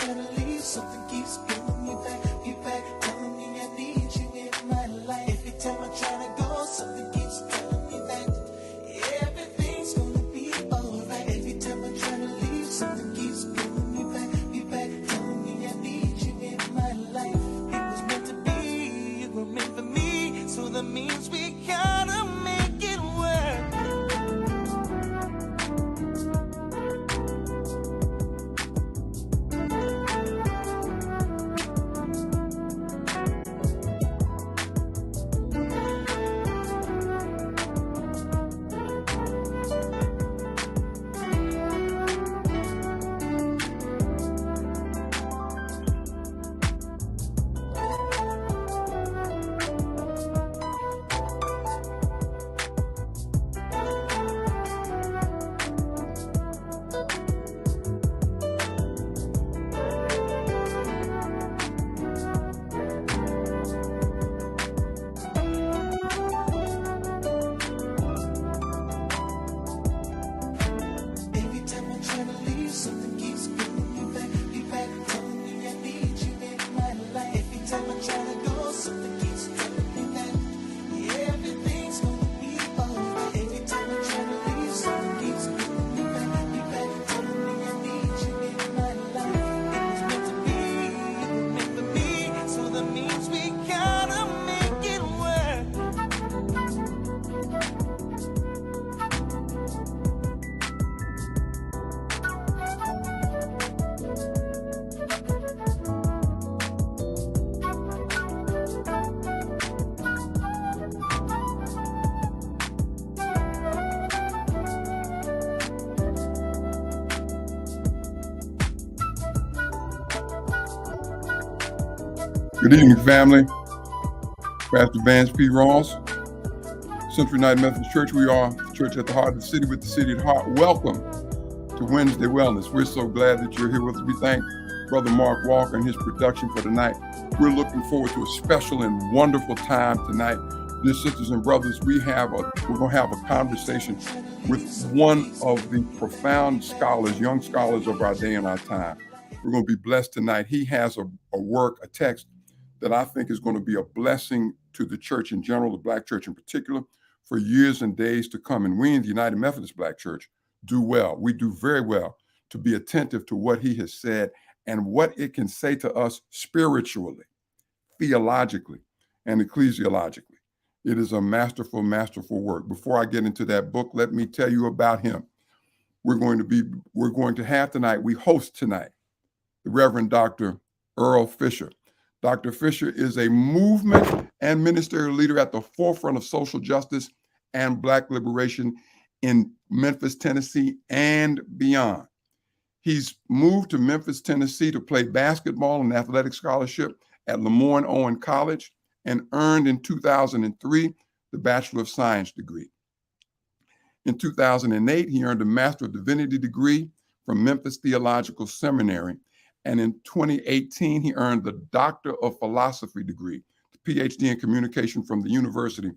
trying to leave, something keeps pulling me back, telling me I need you in my life. Every time I try to go, something keeps telling me that everything's gonna be alright. Every time I try to leave, something keeps pulling me back, telling me I need you in my life. It was meant to be, you were meant for me, so that means we gotta make it work. Every time I try to leave, something keeps pulling me back, telling me I need you in my life. Every time I try to go, something keeps telling me that everything's gonna be alright. Every time I try to leave, something keeps pulling me back, telling me I need you in my life. It was meant to be, you were meant for me, so that means we gotta make it work. Good evening, family. Pastor Vance P. Ross, Central United Methodist Church. We are the church at the heart of the city with the city at heart. Welcome to Wednesday Wellness. We're so glad that you're here with us. We thank Brother Mark Walker and his production for tonight. We're looking forward to a special and wonderful time tonight. Dear sisters and brothers, we're going to have a conversation with one of the profound scholars, young scholars of our day and our time. We're going to be blessed tonight. He has a text that I think is going to be a blessing to the church in general, the Black church in particular, for years and days to come. And we in the United Methodist Black Church do well. We do very well to be attentive to what he has said and what it can say to us spiritually, theologically, and ecclesiologically. It is a masterful, masterful work. Before I get into that book, let me tell you about him. We're going to have tonight, we host tonight, the Reverend Dr. Earle Fisher. Dr. Fisher is a movement and ministerial leader at the forefront of social justice and Black liberation in Memphis, Tennessee, and beyond. He's moved to Memphis, Tennessee to play basketball and athletic scholarship at Lemoyne Owen College and earned in 2003 the Bachelor of Science degree. In 2008, he earned a Master of Divinity degree from Memphis Theological Seminary. And in 2018, he earned the Doctor of Philosophy degree, the PhD in communication from the University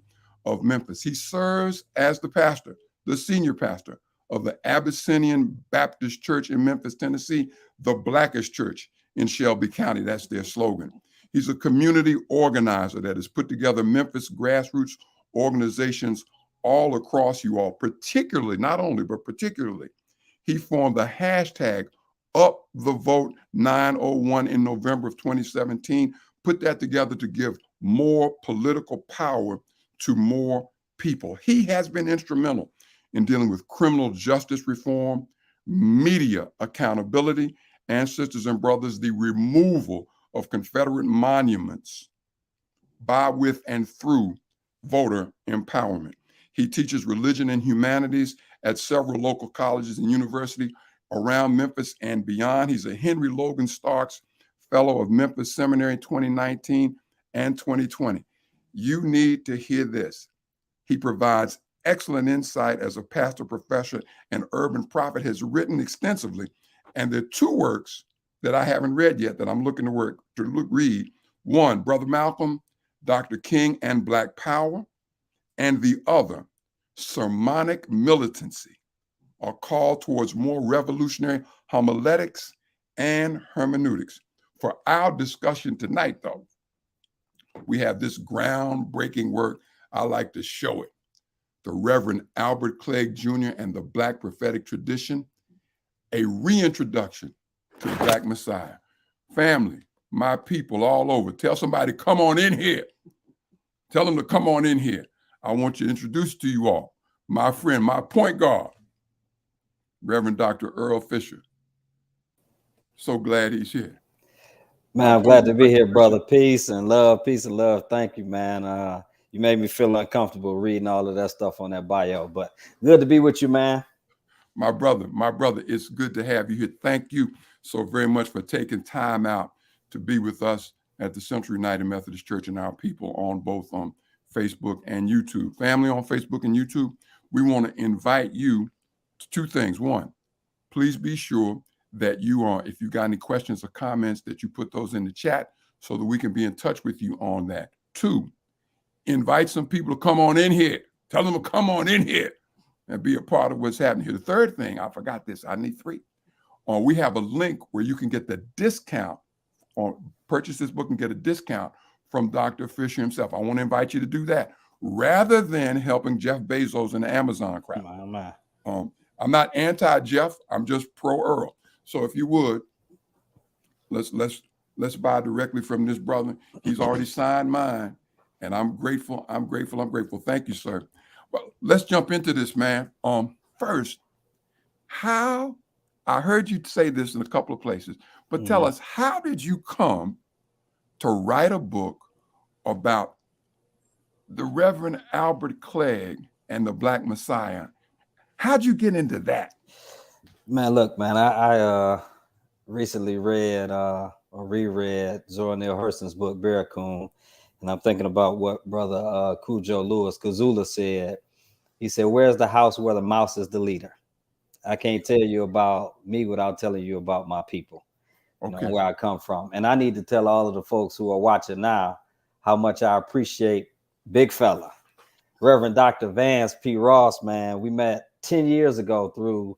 of Memphis. He serves as the senior pastor of the Abyssinian Baptist Church in Memphis, Tennessee, the Blackest church in Shelby County. That's their slogan. He's a community organizer that has put together Memphis grassroots organizations all across you all, particularly, not only, but particularly, he formed the hashtag Up the Vote 901 in November of 2017, put that together to give more political power to more people. He has been instrumental in dealing with criminal justice reform, media accountability, and sisters and brothers, the removal of Confederate monuments by, with, and through voter empowerment. He teaches religion and humanities at several local colleges and universities around Memphis and beyond. He's a Henry Logan Starks Fellow of Memphis Seminary 2019 and 2020. You need to hear this. He provides excellent insight as a pastor, professor, and urban prophet, has written extensively. And there are two works that I haven't read yet that I'm looking to read. One, Brother Malcolm, Dr. King and Black Power, and the other, Sermonic Militancy, a call towards more revolutionary homiletics and hermeneutics. For our discussion tonight, though, we have this groundbreaking work. I like to show it. The Reverend Albert Cleage Jr. and the Black Prophetic Tradition, a reintroduction to the Black Messiah. Family, my people all over, tell somebody, come on in here. Tell them to come on in here. I want to introduce to you all my friend, my point guard, Reverend Dr. Earle Fisher. So glad he's here. Man, I'm glad to be here, brother. Peace and love. Thank you, man. You made me feel uncomfortable reading all of that stuff on that bio, but good to be with you, man. My brother, it's good to have you here. Thank you so very much for taking time out to be with us at the Central United Methodist Church and our people on both Facebook and YouTube. Family on Facebook and YouTube, we want to invite you to two things. One, please be sure that you are, if you got any questions or comments, that you put those in the chat so that we can be in touch with you on that. Two, invite some people to come on in here. Tell them to come on in here and be a part of what's happening here. The third thing, I forgot this, I need three. We have a link where you can get the discount, or purchase this book and get a discount from Dr. Fisher himself. I want to invite you to do that rather than helping Jeff Bezos and the Amazon crap. I'm not anti-Jeff, I'm just pro-Earle. So if you would, let's buy directly from this brother. He's already signed mine, and I'm grateful. Thank you, sir. Well, let's jump into this, man. First, how, I heard you say this in a couple of places, but tell us, how did you come to write a book about the Reverend Albert Cleage and the Black Messiah? How'd you get into that? Man, look, man, I recently read or reread Zora Neale Hurston's book, Barracoon, and I'm thinking about what Brother Cujo Lewis Kazula said. He said, where's the house where the mouse is the leader? I can't tell you about me without telling you about my people, you know, where I come from. And I need to tell all of the folks who are watching now how much I appreciate big fella, Reverend Dr. Vance P. Ross, man. We met 10 years ago through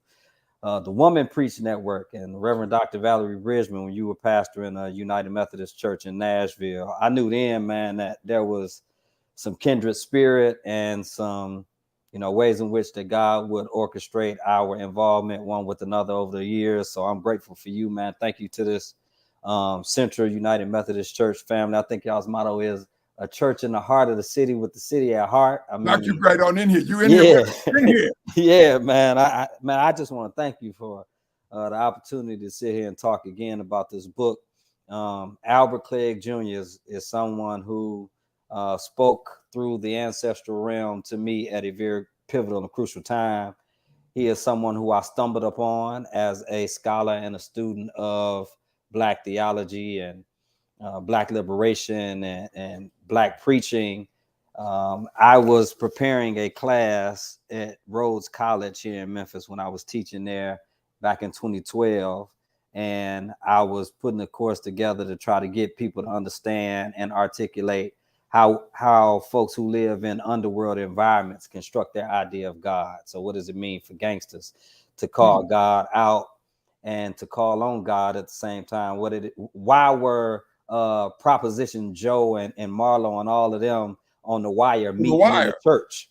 the Woman Preach Network and Reverend Dr. Valerie Bridgman when you were pastoring a United Methodist Church in Nashville. I knew then, man, that there was some kindred spirit and some, you know, ways in which that God would orchestrate our involvement one with another over the years. So I'm grateful for you, man. Thank you to this Central United Methodist Church family. I think y'all's motto is a church in the heart of the city with the city at heart. I mean, knock you right on in here. You in here? In here. Yeah, man. I just want to thank you for the opportunity to sit here and talk again about this book. Albert Cleage Jr. is someone who spoke through the ancestral realm to me at a very pivotal and crucial time. He is someone who I stumbled upon as a scholar and a student of Black theology and Black liberation and Black preaching. I was preparing a class at Rhodes College here in Memphis when I was teaching there back in 2012. And I was putting a course together to try to get people to understand and articulate how folks who live in underworld environments construct their idea of God. So what does it mean for gangsters to call God out and to call on God at the same time? Why were Proposition Joe and Marlo and all of them on the wire meeting in the church,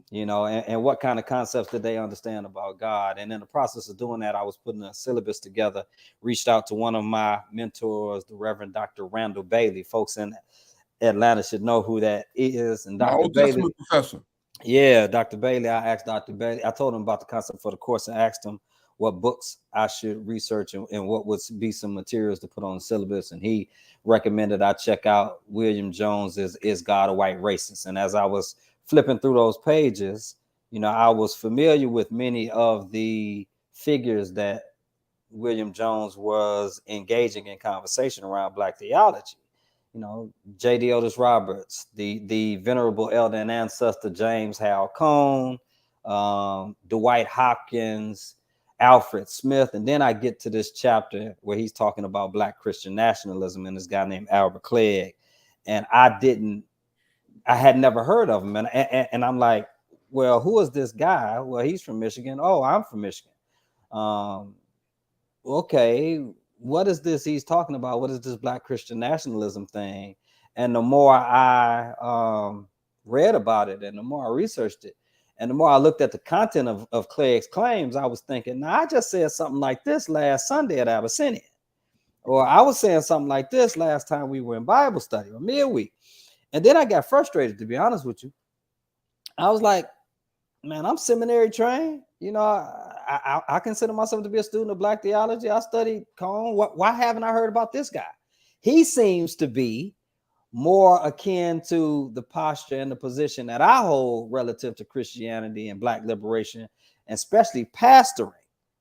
you know, and what kind of concepts did they understand about God? And in the process of doing that, I was putting a syllabus together, reached out to one of my mentors, the Reverend Dr. Randall Bailey. Folks in Atlanta should know who that is. And Dr. Old Bailey, Testament professor. Yeah, Dr. Bailey. I asked Dr. Bailey, I told him about the concept for the course and asked him what books I should research and what would be some materials to put on the syllabus. And he recommended I check out William Jones' Is God a White Racist? And as I was flipping through those pages, you know, I was familiar with many of the figures that William Jones was engaging in conversation around Black theology. You know, J.D. Otis Roberts, the venerable elder and ancestor James Hal Cone, Dwight Hopkins, Alfred Smith. And then I get to this chapter where he's talking about Black Christian nationalism and this guy named Albert Cleage. And I had never heard of him. And I'm like, well, who is this guy? Well, he's from Michigan. Oh, I'm from Michigan. Okay, what is this he's talking about? What is this Black Christian nationalism thing? And the more I read about it, and the more I researched it, and the more I looked at the content of Cleage's claims, I was thinking, now I just said something like this last Sunday at Abyssinia, or I was saying something like this last time we were in Bible study or midweek. And then I got frustrated, to be honest with you. I was like, man, I'm seminary trained. You know, I consider myself to be a student of Black theology. I studied Cone. Why haven't I heard about this guy? He seems to be more akin to the posture and the position that I hold relative to Christianity and Black liberation, and especially pastoring.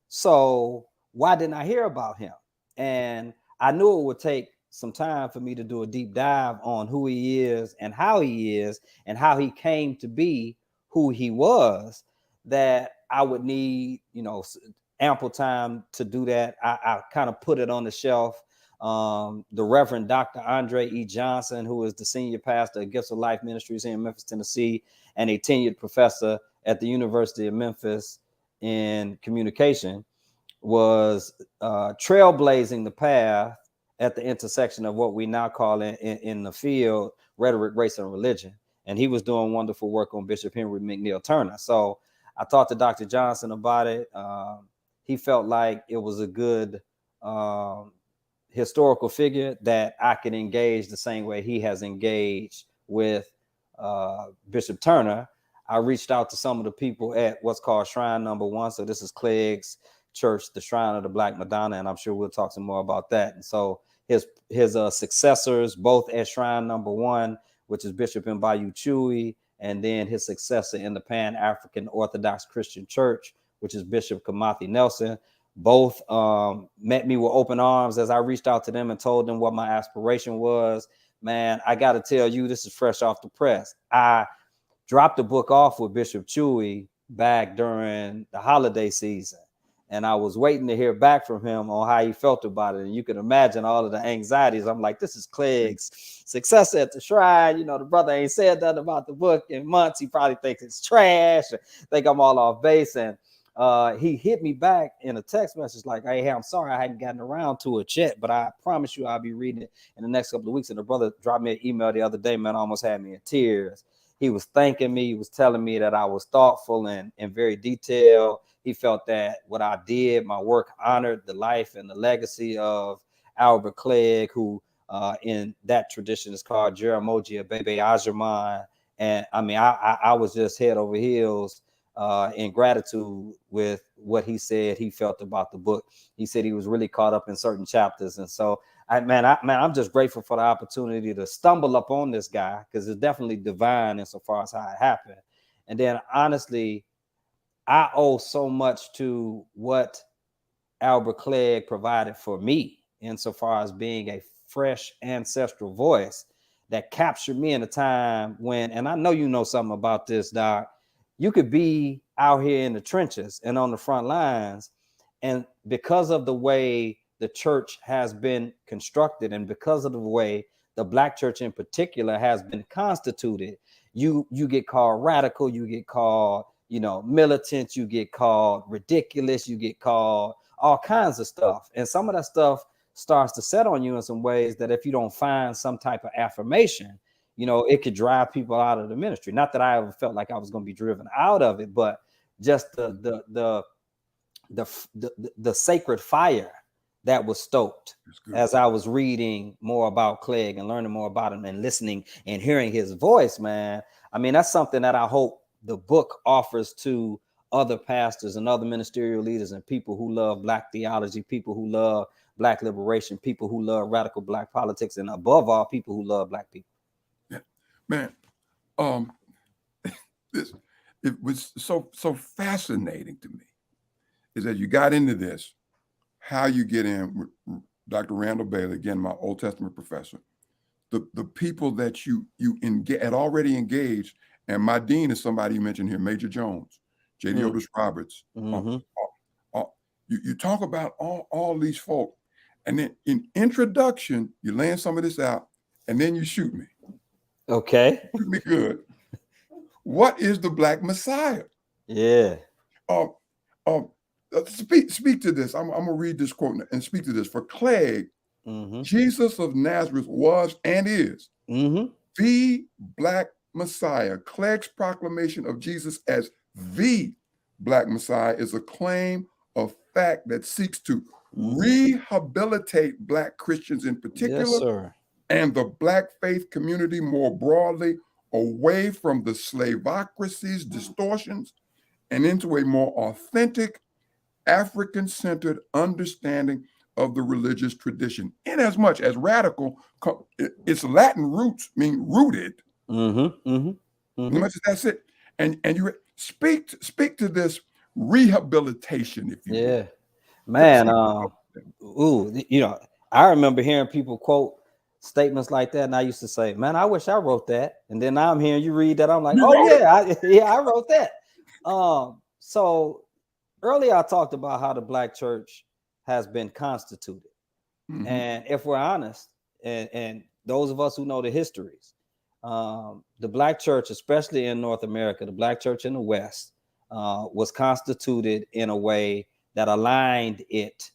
So why didn't I hear about him? And I knew it would take some time for me to do a deep dive on who he is and how he came to be who he was, that I would need, ample time to do that. I kind of put it on the shelf. The Reverend Dr. Andre E. Johnson, who is the senior pastor of Gifts of Life Ministries here in Memphis, Tennessee, and a tenured professor at the University of Memphis in communication, was trailblazing the path at the intersection of what we now call in the field rhetoric, race, and religion. And he was doing wonderful work on Bishop Henry McNeil Turner. So I talked to Dr. Johnson about it. He felt like it was a good historical figure that I could engage the same way he has engaged with Bishop Turner. I reached out to some of the people at what's called Shrine Number 1. So this is Cleage's church, the Shrine of the Black Madonna, and I'm sure we'll talk some more about that. And so his successors, both at Shrine Number 1, which is Bishop Mbayu Chewy, and then his successor in the Pan-African Orthodox Christian Church, which is Bishop Kamathi Nelson, both met me with open arms as I reached out to them and told them what my aspiration was. Man, I got to tell you, this is fresh off the press. I dropped the book off with Bishop Chewy back during the holiday season, and I was waiting to hear back from him on how he felt about it. And you can imagine all of the anxieties. I'm like, this is Cleage's successor at the Shrine. The brother ain't said nothing about the book in months. He probably thinks it's trash, or think I'm all off base. And he hit me back in a text message like, hey, I'm sorry I hadn't gotten around to it yet, but I promise you I'll be reading it in the next couple of weeks. And the brother dropped me an email the other day, man, almost had me in tears. He was thanking me. He was telling me that I was thoughtful and very detailed. He felt that what I did, my work, honored the life and the legacy of Albert Cleage, who in that tradition is called Jeramogi Abebe Ajaman. And I mean, I was just head over heels in gratitude with what he said he felt about the book. He said he was really caught up in certain chapters. And so, I'm just grateful for the opportunity to stumble upon this guy, because it's definitely divine insofar as how it happened. And then honestly, I owe so much to what Albert Cleage provided for me insofar as being a fresh ancestral voice that captured me in a time when, and I know you know something about this, Doc, you could be out here in the trenches and on the front lines, and because of the way the church has been constructed, and because of the way the Black church in particular has been constituted, you get called radical, you get called militant, you get called ridiculous, you get called all kinds of stuff. And some of that stuff starts to set on you in some ways that if you don't find some type of affirmation, it could drive people out of the ministry. Not that I ever felt like I was going to be driven out of it, but just the sacred fire that was stoked as I was reading more about Cleage and learning more about him and listening and hearing his voice, man. I mean, that's something that I hope the book offers to other pastors and other ministerial leaders and people who love Black theology, people who love Black liberation, people who love radical Black politics, and above all, people who love Black people. Yeah. Man, it was so fascinating to me is that you got into this, how you get in with Dr. Randall Bailey, again, my Old Testament professor, the people that you had already engaged. And my dean is somebody you mentioned here, Major Jones, J.D. Otis Roberts. You talk about all these folk, and then in introduction, you laying some of this out, and then you shoot me. Okay. Shoot me good. What is the Black Messiah? Yeah. speak to this. I'm gonna read this quote and speak to this. For Cleage, Jesus of Nazareth was and is the Black Messiah. Clegg's proclamation of Jesus as the Black Messiah is a claim of fact that seeks to rehabilitate Black Christians in particular, yes, sir, and the Black faith community more broadly away from the slavocracy's distortions and into a more authentic, African-centered understanding of the religious tradition. Inasmuch as radical, its Latin roots mean rooted. Much as that's it. And you speak to this rehabilitation, if you will. Man. I remember hearing people quote statements like that, and I used to say, "Man, I wish I wrote that." And then now I'm hearing you read that, I'm like, "Oh yeah, I wrote that." So earlier I talked about how the Black church has been constituted, and if we're honest, and those of us who know the histories, the Black church, especially in North America, the Black church in the West, was constituted in a way that aligned it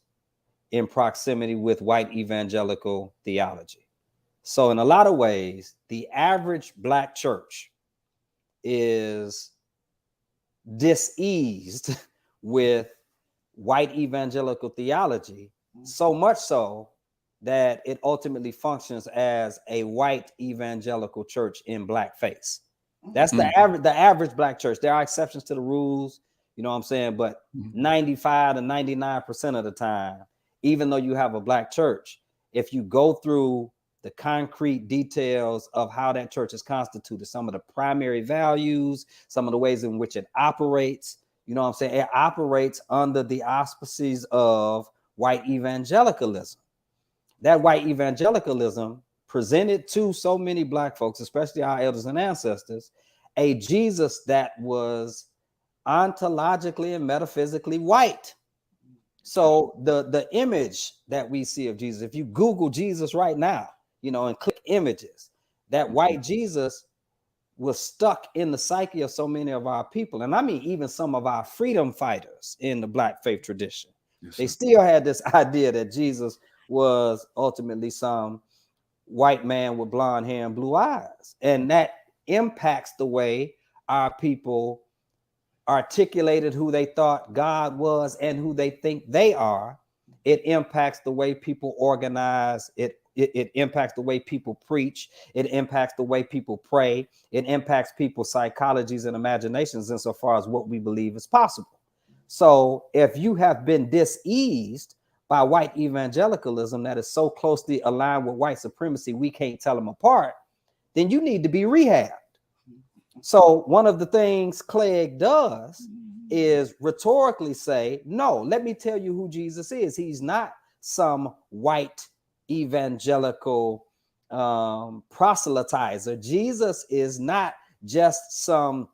in proximity with white evangelical theology. So in a lot of ways, the average Black church is diseased with white evangelical theology, so much so that it ultimately functions as a white evangelical church in blackface. That's the average Black church. There are exceptions to the rules, you know what I'm saying? But 95 to 99% of the time, even though you have a Black church, if you go through the concrete details of how that church is constituted, some of the primary values, some of the ways in which it operates, you know what I'm saying? It operates under the auspices of white evangelicalism. That white evangelicalism presented to so many Black folks, especially our elders and ancestors, a Jesus that was ontologically and metaphysically white. So the image that we see of Jesus, if you Google Jesus right now, and click images, that white Jesus was stuck in the psyche of so many of our people. And I mean, even some of our freedom fighters in the Black faith tradition, they still had this idea that Jesus was ultimately some white man with blonde hair and blue eyes. And that impacts the way our people articulated who they thought God was and who they think they are. It impacts the way people organize. It impacts the way people preach. It impacts the way people pray. It impacts people's psychologies and imaginations insofar as what we believe is possible. So if you have been diseased by white evangelicalism that is so closely aligned with white supremacy, we can't tell them apart, then you need to be rehabbed. So one of the things Cleage does is rhetorically say, no, let me tell you who Jesus is. He's not some white evangelical proselytizer. Jesus is not just some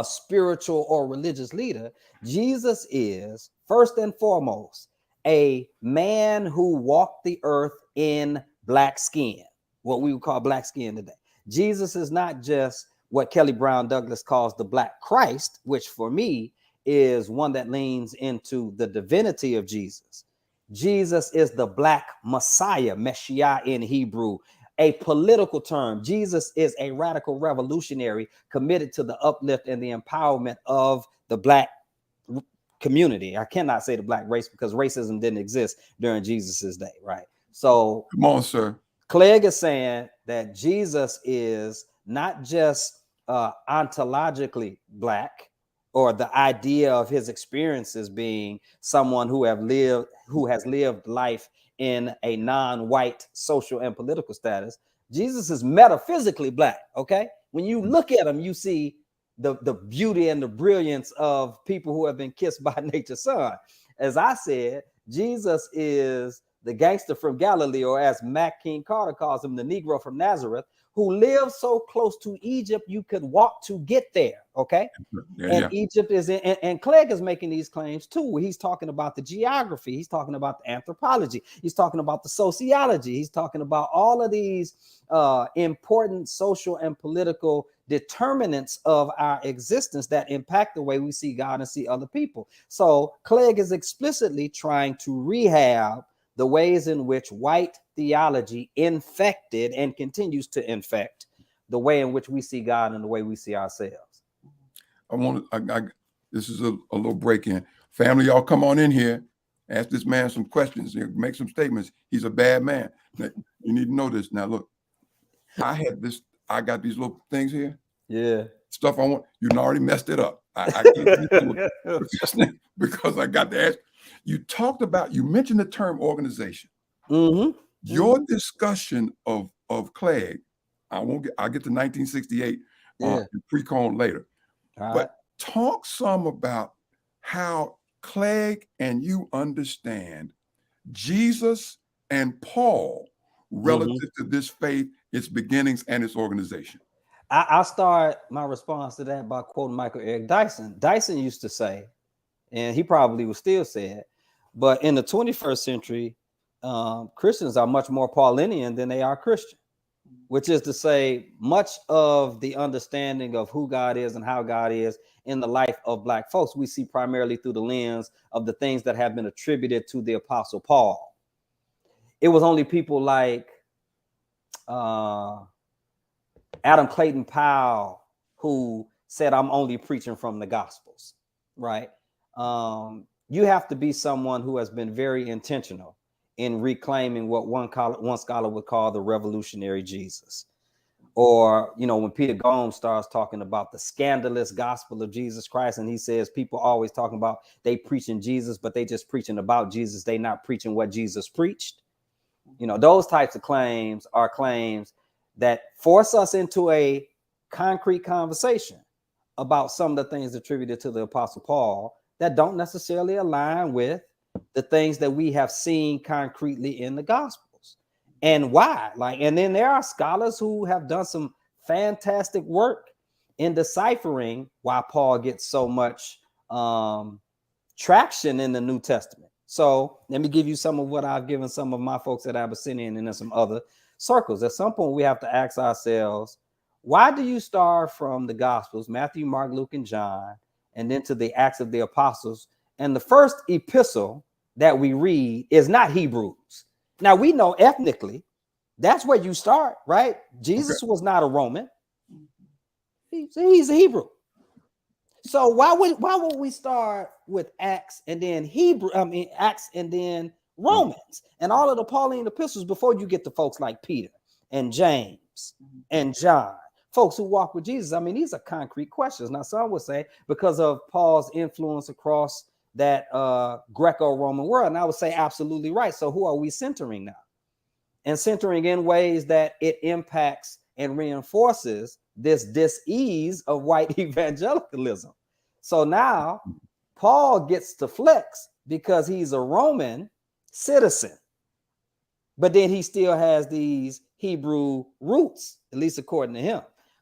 spiritual or religious leader. Jesus is, first and foremost, a man who walked the earth in Black skin, what we would call Black skin today. Jesus is not just what Kelly Brown Douglas calls the Black Christ, which for me is one that leans into the divinity of Jesus. Jesus is the Black Messiah, Messiah in Hebrew, a political term. Jesus is a radical revolutionary committed to the uplift and the empowerment of the Black community. I cannot say the Black race because racism didn't exist during Jesus's day, right? So come on, sir. Cleage is saying that Jesus is not just ontologically Black, or the idea of his experiences being someone who has lived life in a non-white social and political status. Jesus is metaphysically Black. Okay, when you look at him, you see the beauty and the brilliance of people who have been kissed by nature's son. As I said, Jesus is the gangster from Galilee, or as Mac King Carter calls him, the Negro from Nazareth, who lived so close to Egypt you could walk to get there. Okay. And Egypt is in, and Cleage is making these claims too. He's talking about the geography, he's talking about the anthropology, he's talking about the sociology, he's talking about all of these important social and political determinants of our existence that impact the way we see God and see other people. So Cleage is explicitly trying to rehab the ways in which white theology infected and continues to infect the way in which we see God and the way we see ourselves. This is a little break in. Family, y'all come on in here. Ask this man some questions. Make some statements. He's a bad man. You need to know this. Now, look, I got these little things here. Yeah. Stuff I want. You already messed it up. I can't because I got to ask. You mentioned the term organization. Mm-hmm. Your discussion of Cleage, I'll get to 1968 pre-con later. But talk some about how Cleage and you understand Jesus and Paul relative to this faith, its beginnings, and its organization. I'll start my response to that by quoting Michael Eric Dyson. Dyson used to say, and he probably will still say it, but in the 21st century, Christians are much more Paulinian than they are Christian, which is to say much of the understanding of who God is and how God is in the life of Black folks, we see primarily through the lens of the things that have been attributed to the Apostle Paul. It was only people like Adam Clayton Powell who said, I'm only preaching from the Gospels, right? You have to be someone who has been very intentional in reclaiming what one scholar would call the revolutionary Jesus. Or, when Peter Gomes starts talking about the scandalous gospel of Jesus Christ, and he says people always talking about they preaching Jesus, but they just preaching about Jesus. They not preaching what Jesus preached. Those types of claims are claims that force us into a concrete conversation about some of the things attributed to the Apostle Paul that don't necessarily align with the things that we have seen concretely in the Gospels. And why? And then there are scholars who have done some fantastic work in deciphering why Paul gets so much traction in the New Testament. So let me give you some of what I've given some of my folks at Abyssinian and in some other circles. At some point, we have to ask ourselves, why do you start from the Gospels, Matthew, Mark, Luke, and John, and then to the Acts of the Apostles? And the first epistle that we read is not Hebrews. Now, we know ethnically, that's where you start, right? Jesus was not a Roman. He's a Hebrew. So why would we start with Acts and then Acts and then Romans and all of the Pauline epistles before you get to folks like Peter and James and John, folks who walk with Jesus? These are concrete questions. Now, some would say because of Paul's influence across that Greco-Roman world, and I would say absolutely right. So who are we centering now? And centering in ways that it impacts and reinforces this dis-ease of white evangelicalism. So now Paul gets to flex because he's a Roman citizen, but then he still has these Hebrew roots, at least according to him.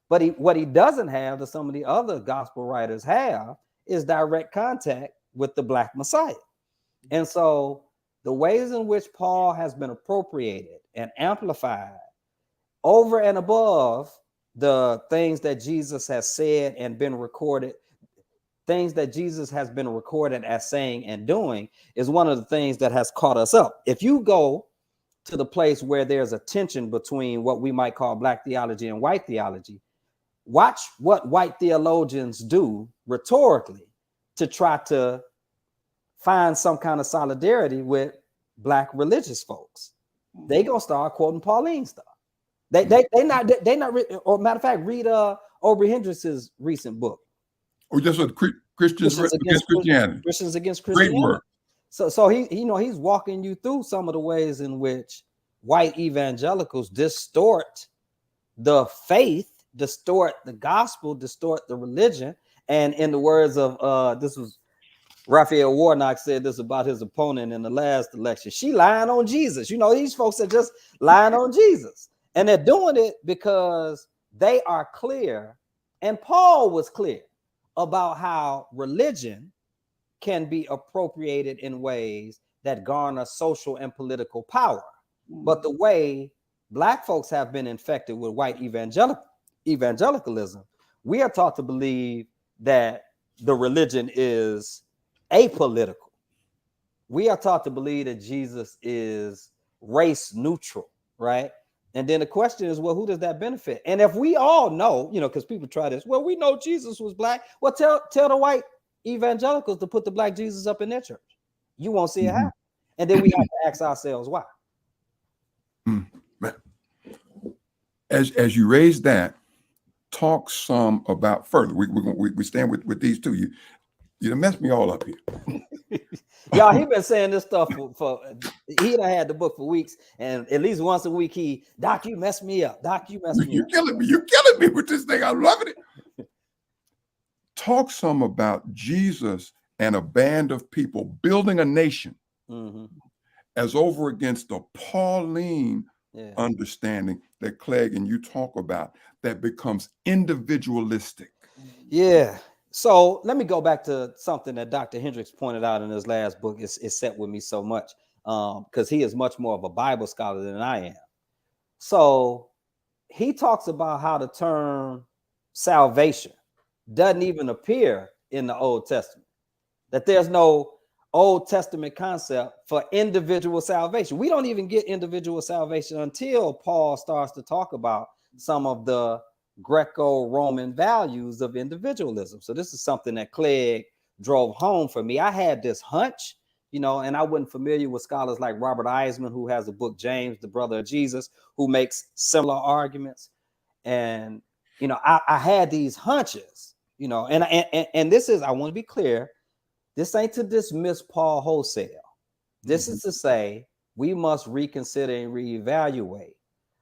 But what he doesn't have that some of the other gospel writers have is direct contact with the Black Messiah. And so the ways in which Paul has been appropriated and amplified over and above the things that Jesus has said and been recorded, things that Jesus has been recorded as saying and doing, is one of the things that has caught us up. If you go to the place where there's a tension between what we might call Black theology and white theology, watch what white theologians do rhetorically to try to find some kind of solidarity with Black religious folks. They gonna start quoting Pauline stuff. They not or matter of fact, read Aubrey Hendricks's recent book. Or just with Christians against Christianity. Christians against Christianity. Great work. So he's walking you through some of the ways in which white evangelicals distort the faith, distort the gospel, distort the religion. And in the words of this was Raphael Warnock said this about his opponent in the last election: she lying on Jesus. These folks are just lying on Jesus. And they're doing it because they are clear, and Paul was clear about how religion can be appropriated in ways that garner social and political power. But the way Black folks have been infected with white evangelicalism, we are taught to believe that the religion is apolitical. We are taught to believe that Jesus is race neutral, right? And then the question is, well, who does that benefit? And if we all know, because people try this, well, we know Jesus was Black. Well, tell the white evangelicals to put the Black Jesus up in their church. You won't see it happen. And then we have to ask ourselves why. As you raise that, talk some about further. We stand with these two. You messed me all up here. Y'all, he been saying this stuff for he done had the book for weeks, and at least once a week Doc, you messed me up. Doc, you messed me up. You're killing me with this thing. I'm loving it. Talk some about Jesus and a band of people building a nation as over against the Pauline understanding that Cleage and you talk about that becomes individualistic. Yeah. So let me go back to something that Dr. Hendricks pointed out in his last book. It set with me so much because he is much more of a Bible scholar than I am. So he talks about how the term salvation doesn't even appear in the Old Testament, that there's no Old Testament concept for individual salvation. We don't even get individual salvation until Paul starts to talk about some of the Greco-Roman values of individualism. So this is something that Cleage drove home for me. I had this hunch, and I wasn't familiar with scholars like Robert Eisman, who has a book, James, the Brother of Jesus, who makes similar arguments. And, I had these hunches, and this is, I want to be clear, this ain't to dismiss Paul wholesale. This is to say we must reconsider and reevaluate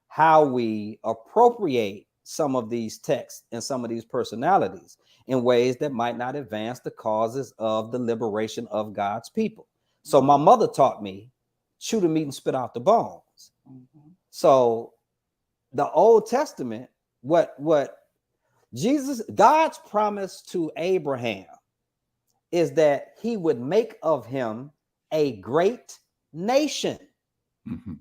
how we appropriate some of these texts and some of these personalities in ways that might not advance the causes of the liberation of God's people. So my mother taught me, chew the meat and spit out the bones. So the Old Testament, what God's promise to Abraham is that he would make of him a great nation.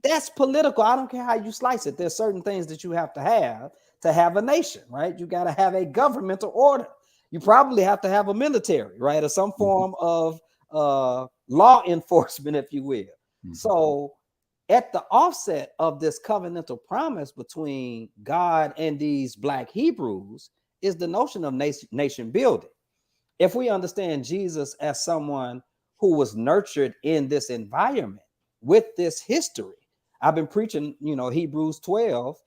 That's political. I don't care how you slice it. There's certain things that you have to have a nation, right? You got to have a governmental order. You probably have to have a military, right? Or some form of law enforcement, if you will. So at the offset of this covenantal promise between God and these Black Hebrews is the notion of nation building. If we understand Jesus as someone who was nurtured in this environment with this history, I've been preaching, Hebrews 12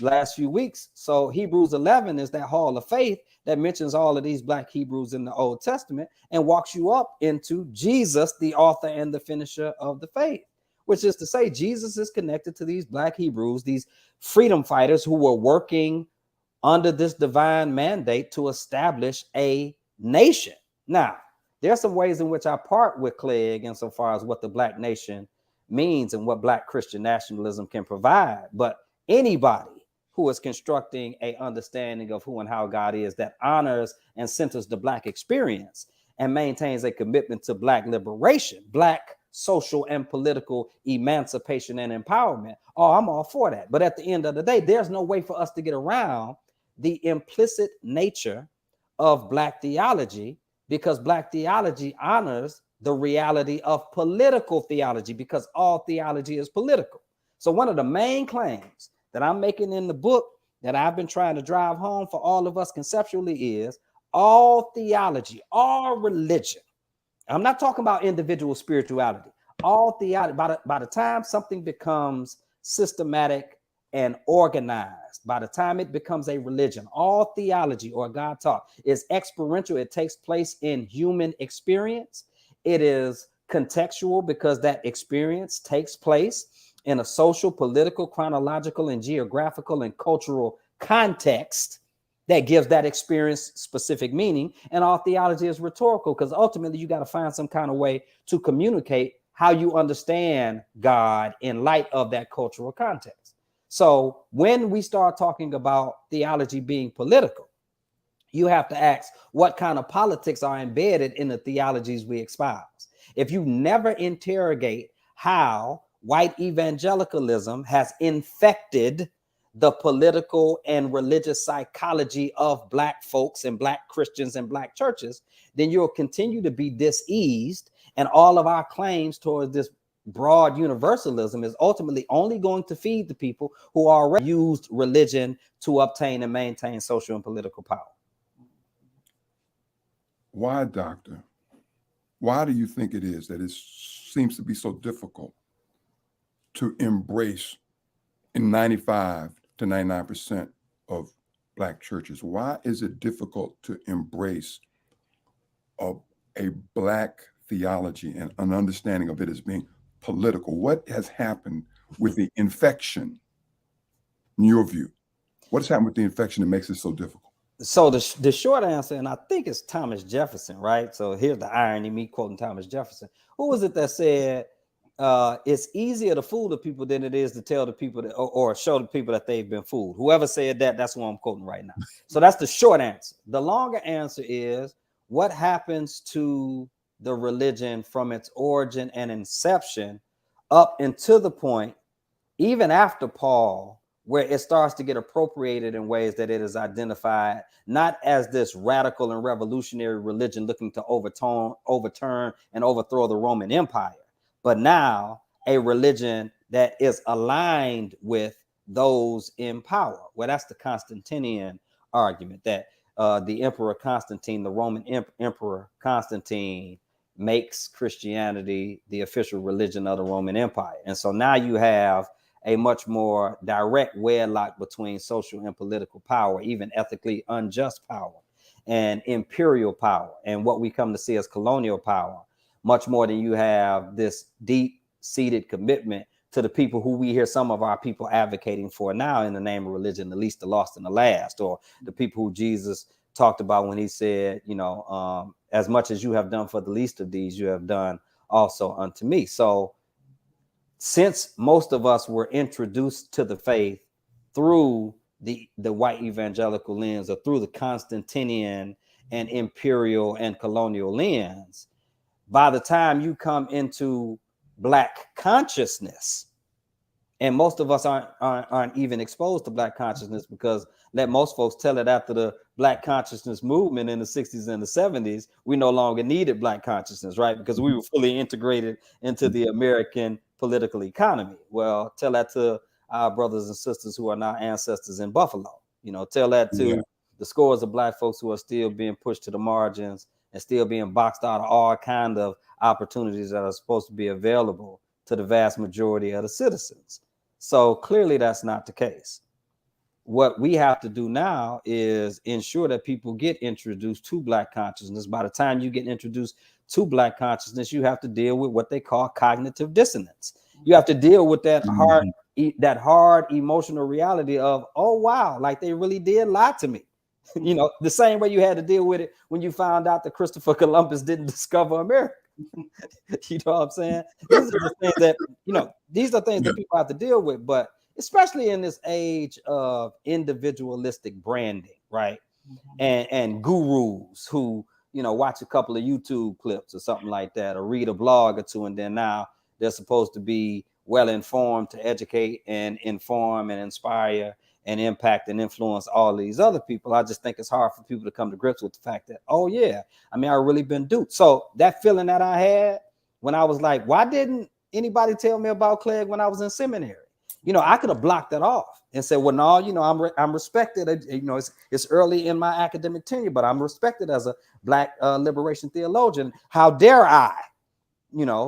last few weeks. So Hebrews 11 is that hall of faith that mentions all of these Black Hebrews in the Old Testament and walks you up into Jesus, the author and the finisher of the faith, which is to say Jesus is connected to these Black Hebrews, these freedom fighters who were working under this divine mandate to establish a nation. Now, there are some ways in which I part with Cleage insofar as what the Black nation means and what Black Christian nationalism can provide. But anybody who is constructing a understanding of who and how God is that honors and centers the Black experience and maintains a commitment to Black liberation, Black social and political emancipation and empowerment, I'm all for that. But at the end of the day, there's no way for us to get around the implicit nature of Black theology, because Black theology honors the reality of political theology, because all theology is political. So one of the main claims that I'm making in the book that I've been trying to drive home for all of us conceptually is all theology, all religion. I'm not talking about individual spirituality. All theology, by the time something becomes systematic and organized, by the time it becomes a religion, all theology or God talk is experiential. It takes place in human experience. It is contextual because that experience takes place in a social, political, chronological, and geographical and cultural context that gives that experience specific meaning. And all theology is rhetorical because ultimately you got to find some kind of way to communicate how you understand God in light of that cultural context. So when we start talking about theology being political, you have to ask what kind of politics are embedded in the theologies we espouse. If you never interrogate how white evangelicalism has infected the political and religious psychology of Black folks and Black Christians and Black churches, then you'll continue to be diseased. And all of our claims towards this broad universalism is ultimately only going to feed the people who already used religion to obtain and maintain social and political power. Why, doctor? Why do you think it is that it seems to be so difficult to embrace in 95 to 99% of Black churches? Why is it difficult to embrace a Black theology and an understanding of it as being political? What has happened with the infection, in your view? What has happened with the infection that makes it so difficult? So the short answer, and I think it's Thomas Jefferson, right? So here's the irony, me quoting Thomas Jefferson. Who was it that said, it's easier to fool the people than it is to tell the people that, or show the people that they've been fooled? Whoever said that, that's what I'm quoting right now. So that's the short answer. The longer answer is, what happens to the religion from its origin and inception up until the point, even after Paul, where it starts to get appropriated in ways that it is identified not as this radical and revolutionary religion looking to overturn and overthrow the Roman Empire, but now a religion that is aligned with those in power. Well, that's the Constantinian argument, that the Emperor Constantine, the Roman Emperor Constantine, makes Christianity the official religion of the Roman Empire. And so now you have a much more direct wedlock between social and political power, even ethically unjust power and imperial power, and what we come to see as colonial power, much more than you have this deep-seated commitment to the people who we hear some of our people advocating for now in the name of religion, the least, the lost, and the last, or the people who Jesus talked about when he said, as much as you have done for the least of these, you have done also unto me. So since most of us were introduced to the faith through the white evangelical lens, or through the Constantinian and imperial and colonial lens, by the time you come into Black consciousness, and most of us aren't even exposed to Black consciousness, because let most folks tell it, after the Black consciousness movement in the 60s and the 70s, we no longer needed Black consciousness, right? Because we were fully integrated into the American political economy. Well, tell that to our brothers and sisters who are now ancestors in Buffalo. Tell that to the scores of Black folks who are still being pushed to the margins and still being boxed out of all kind of opportunities that are supposed to be available to the vast majority of the citizens. So clearly that's not the case. What we have to do now is ensure that people get introduced to Black consciousness. By the time you get introduced to Black consciousness, you have to deal with what they call cognitive dissonance. You have to deal with that hard emotional reality of, oh, wow, like they really did lie to me. The same way you had to deal with it when you found out that Christopher Columbus didn't discover America. You know what I'm saying? These are the things that, these are things that people have to deal with, but especially in this age of individualistic branding, right? And gurus who, watch a couple of YouTube clips or something like that, or read a blog or two, and then now they're supposed to be well informed to educate and inform and inspire and impact and influence all these other people. I just think it's hard for people to come to grips with the fact that, oh yeah, I've really been duped. So that feeling that I had when I was like, why didn't anybody tell me about Cleage when I was in seminary? I could have blocked that off and said, well, no, I'm respected. It's early in my academic tenure, but I'm respected as a Black liberation theologian. How dare I,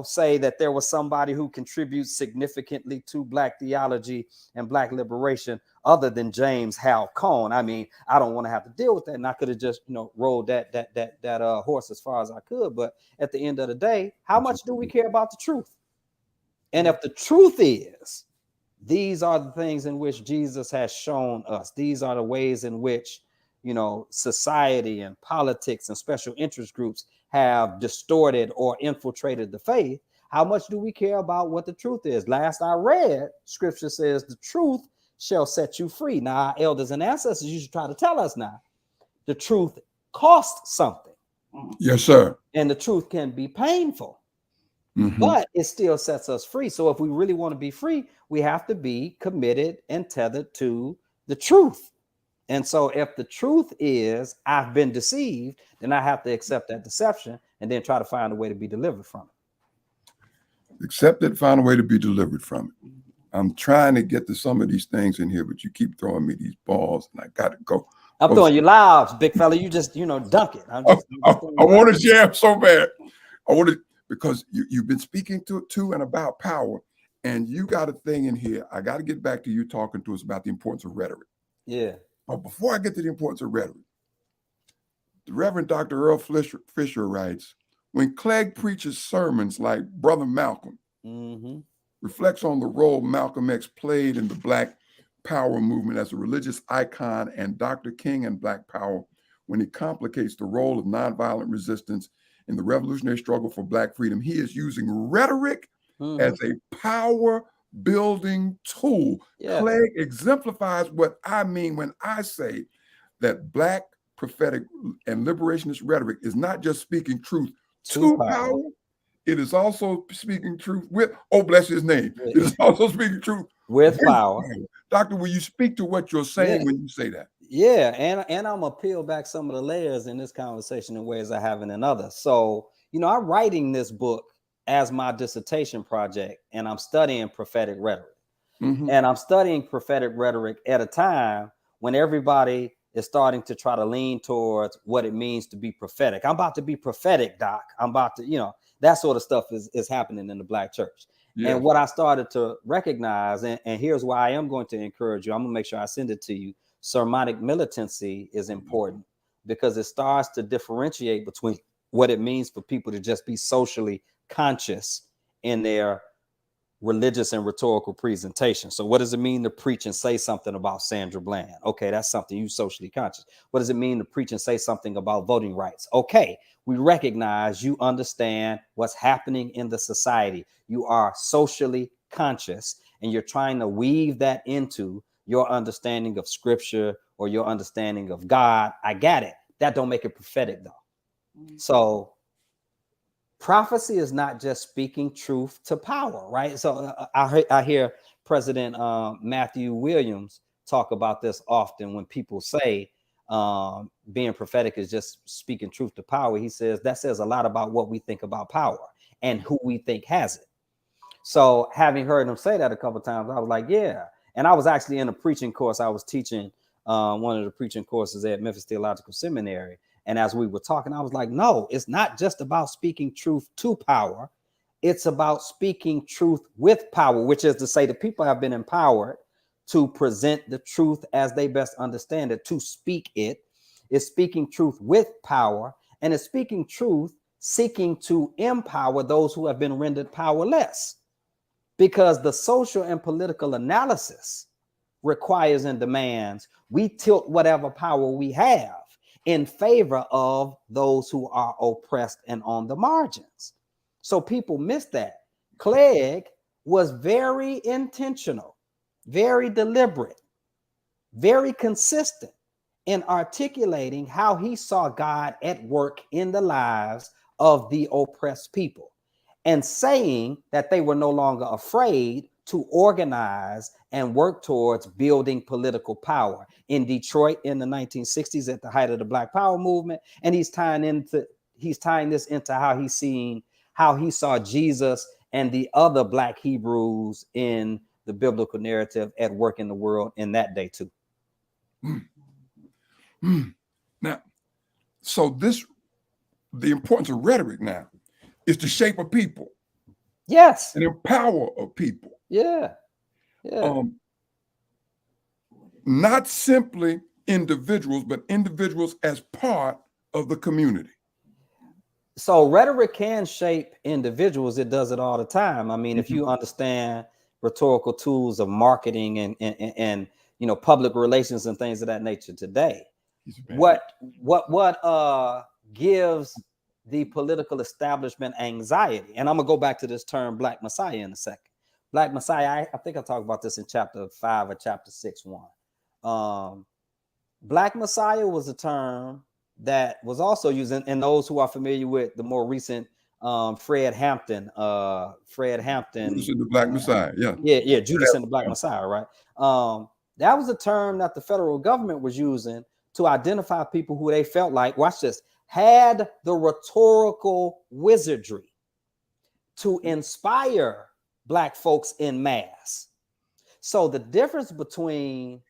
say that there was somebody who contributes significantly to Black theology and Black liberation other than James Hal Cone? I don't want to have to deal with that. And I could have just, rolled that horse as far as I could. But at the end of the day, how much do we care about the truth? And if the truth is, these are the things in which Jesus has shown us, these are the ways in which, society and politics and special interest groups have distorted or infiltrated the faith, how much do we care about what the truth is? Last I read, scripture says the truth shall set you free. Now, our elders and ancestors used to try to tell us now, the truth costs something. Yes, sir. And the truth can be painful, Mhm. but it still sets us free. So if we really want to be free, we have to be committed and tethered to the truth. And so if the truth is I've been deceived, then I have to accept that deception and then try to find a way to be delivered from it. Accept it, find a way to be delivered from it. I'm trying to get to some of these things in here, but you keep throwing me these balls, and I got to go. I'm throwing you lives, big fella. You just, dunk it. I'm just I want to jam so bad. I want to, because you've been speaking to and about power, and you got a thing in here. I got to get back to you talking to us about the importance of rhetoric. Yeah. But before I get to the importance of rhetoric, the Reverend Dr. Earle Fisher writes, when Cleage preaches sermons like Brother Malcolm, reflects on the role Malcolm X played in the Black Power movement as a religious icon, and Dr. King and Black Power, when he complicates the role of nonviolent resistance in the revolutionary struggle for Black freedom, he is using rhetoric as a power building tool. Yeah. Cleage exemplifies what I mean when I say that Black prophetic and liberationist rhetoric is not just speaking truth to power, it is also speaking truth with, oh, bless his name. It is also speaking truth with power. Doctor, will you speak to what you're saying when you say that? Yeah, and I'm gonna peel back some of the layers in this conversation in ways I haven't in others. So, I'm writing this book as my dissertation project, and I'm studying prophetic rhetoric. And I'm studying prophetic rhetoric at a time when everybody is starting to try to lean towards what it means to be prophetic. I'm about to be prophetic, Doc. I'm about to, that sort of stuff is happening in the Black church. Yeah. And what I started to recognize, and here's why I am going to encourage you, I'm gonna make sure I send it to you. Sermonic militancy is important because it starts to differentiate between what it means for people to just be socially conscious in their religious and rhetorical presentation. So what does it mean to preach and say something about Sandra Bland? Okay, that's something you socially conscious. What does it mean to preach and say something about voting rights? Okay, we recognize you understand what's happening in the society. You are socially conscious, and you're trying to weave that into your understanding of scripture or your understanding of God. I got it. That don't make it prophetic though. So prophecy is not just speaking truth to power, right? So I hear President Matthew Williams talk about this often when people say being prophetic is just speaking truth to power. He says that says a lot about what we think about power and who we think has it. So having heard him say that a couple of times, I was like, yeah. And I was actually in a preaching course. I was teaching one of the preaching courses at Memphis Theological Seminary. And as we were talking, I was like, no, it's not just about speaking truth to power. It's about speaking truth with power, which is to say the people have been empowered to present the truth as they best understand it, to speak it. It's speaking truth with power, and it's speaking truth, seeking to empower those who have been rendered powerless. Because the social and political analysis requires and demands we tilt whatever power we have in favor of those who are oppressed and on the margins. So people miss that. Cleage was very intentional, very deliberate, very consistent in articulating how he saw God at work in the lives of the oppressed people, and saying that they were no longer afraid to organize and work towards building political power. In Detroit in the 1960s, at the height of the Black Power movement, and he's tying this into how he saw Jesus and the other Black Hebrews in the biblical narrative at work in the world in that day too. Now, so the importance of rhetoric now is to shape a people. Yes. And empower a people. Yeah. Yeah. Not simply individuals, but individuals as part of the community. So rhetoric can shape individuals. It does it all the time. I mean, if you understand rhetorical tools of marketing and public relations and things of that nature today, what gives the political establishment anxiety, and I'm gonna go back to this term Black Messiah in a second. Black Messiah, I think I talked about this in chapter 5 or chapter 6:1. Black Messiah was a term that was also used, and those who are familiar with the more recent Fred Hampton, Judas and the Black Messiah, yeah, Judas and the Black Messiah, right? That was a term that the federal government was using to identify people who they felt like, watch this, had the rhetorical wizardry to inspire Black folks in mass. So the difference between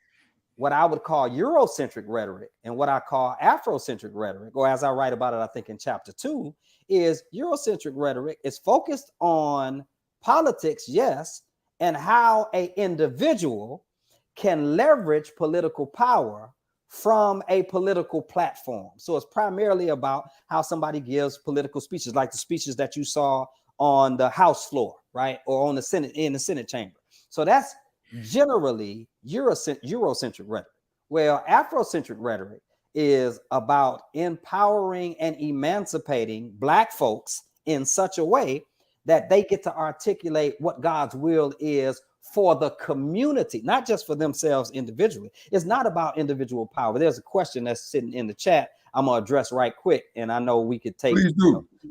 what I would call Eurocentric rhetoric and what I call Afrocentric rhetoric, or as I write about it, I think in chapter 2, is Eurocentric rhetoric is focused on politics, yes, and how an individual can leverage political power from a political platform. So it's primarily about how somebody gives political speeches, like the speeches that you saw on the House floor, right, or on the Senate, in the Senate chamber. So that's generally Eurocentric rhetoric. Well, Afrocentric rhetoric is about empowering and emancipating Black folks in such a way that they get to articulate what God's will is for the community, not just for themselves individually. It's not about individual power. There's a question that's sitting in the chat I'm going to address right quick, and I know we could take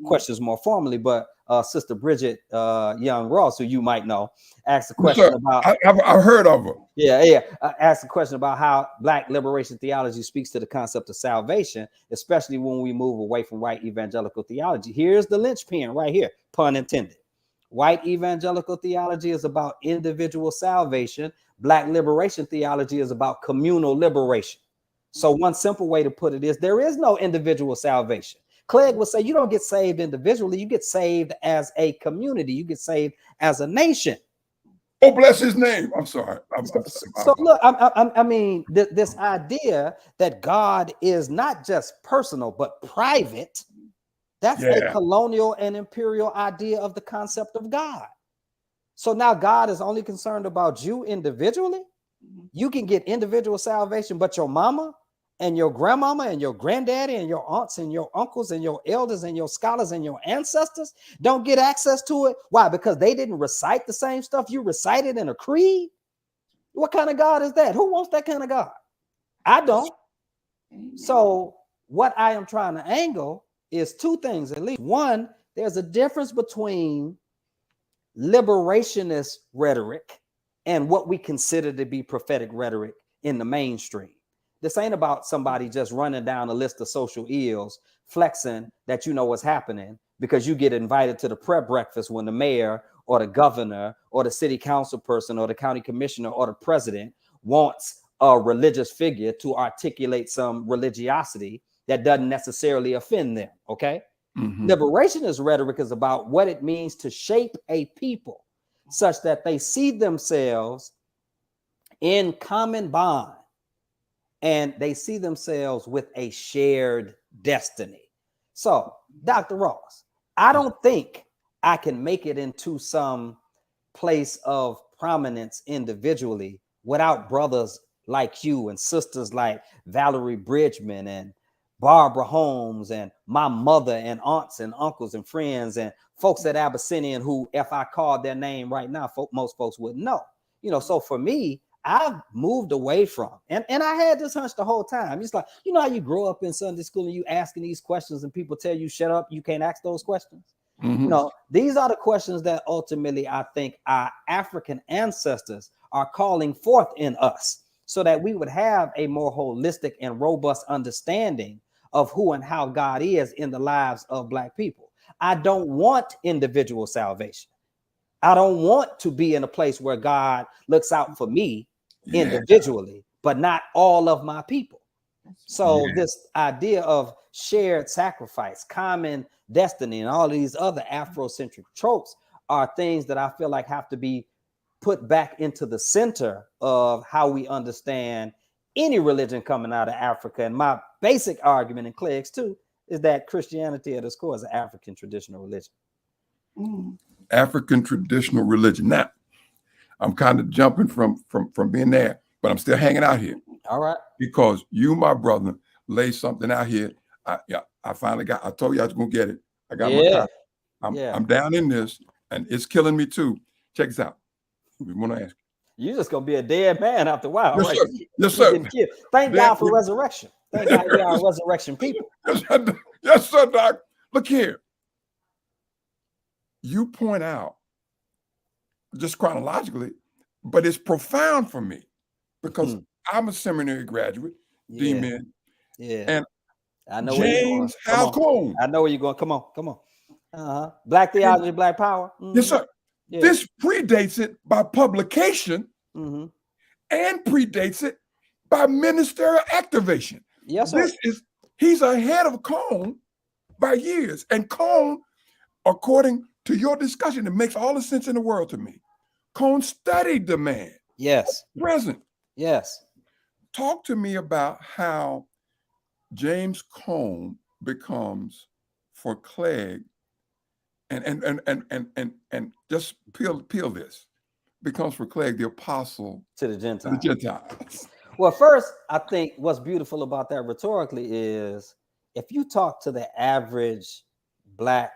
questions more formally, but Sister Bridget Young Ross, who you might know, asked a question about... I've heard of her. Yeah. Asked a question about how Black liberation theology speaks to the concept of salvation, especially when we move away from white evangelical theology. Here's the linchpin right here, pun intended. White evangelical theology is about individual salvation. Black liberation theology is about communal liberation. So one simple way to put it is there is no individual salvation. Cleage would say you don't get saved individually. You get saved as a community. You get saved as a nation. Oh, bless his name. I'm sorry. So look, I mean, this idea that God is not just personal, but private, that's a colonial and imperial idea of the concept of God. So now God is only concerned about you individually. You can get individual salvation, but your mama and your grandmama and your granddaddy and your aunts and your uncles and your elders and your scholars and your ancestors don't get access to it. Why? Because they didn't recite the same stuff you recited in a creed. What kind of God is that? Who wants that kind of God? I don't. So what I am trying to angle is two things, at least. One, there's a difference between liberationist rhetoric and what we consider to be prophetic rhetoric in the mainstream. This ain't about somebody just running down a list of social ills, flexing that you know what's happening because you get invited to the prep breakfast when the mayor or the governor or the city council person or the county commissioner or the president wants a religious figure to articulate some religiosity that doesn't necessarily offend them, okay? Liberationist rhetoric is about what it means to shape a people such that they see themselves in common bond and they see themselves with a shared destiny. So, Dr. Ross, I don't think I can make it into some place of prominence individually without brothers like you and sisters like Valerie Bridgman and Barbara Holmes and my mother and aunts and uncles and friends and folks at Abyssinian who, if I called their name right now, most folks wouldn't know. You know, so for me, I've moved away from, and I had this hunch the whole time. It's like, you know how you grow up in Sunday school and you asking these questions and people tell you, shut up, you can't ask those questions. You know, these are the questions that ultimately I think our African ancestors are calling forth in us so that we would have a more holistic and robust understanding of who and how God is in the lives of Black people. I don't want individual salvation. I don't want to be in a place where God looks out for me individually, but not all of my people. So this idea of shared sacrifice, common destiny, and all these other Afrocentric tropes are things that I feel like have to be put back into the center of how we understand any religion coming out of Africa. And my basic argument in Cleage too is that Christianity at its core is an African traditional religion. African traditional religion. Now, I'm kind of jumping from being there, but I'm still hanging out here. All right. Because you, my brother, laid something out here. I finally got, I told you I was going to get it. I got my copy. I'm down in this, and it's killing me too. Check this out. We want to ask You're just gonna be a dead man after a while, you. right? Yes, sir. Yes, You're sir. getting killed. Thank That God for would- resurrection. Thank God we are resurrection people. Yes, sir. Yes, sir, Doc. Look here. You point out just chronologically, but it's profound for me because I'm a seminary graduate, Yeah. D-Min, Yeah. and I know where you're going. James Come Hal on. Cone. I know where you're going. Come on. Come on. Black theology, black power. Yes, sir. Yeah. This predates it by publication Mm-hmm. and predates it by ministerial activation. Yes, sir. He's ahead of Cone by years. And Cone, according to your discussion, it makes all the sense in the world to me. Cone studied the man. Yes. Present. Yes. Talk to me about how James Cone becomes for Cleage, and just peel this, becomes for Cleage the apostle To the to Gentiles. the Gentiles. Well, first, I think what's beautiful about that rhetorically is if you talk to the average black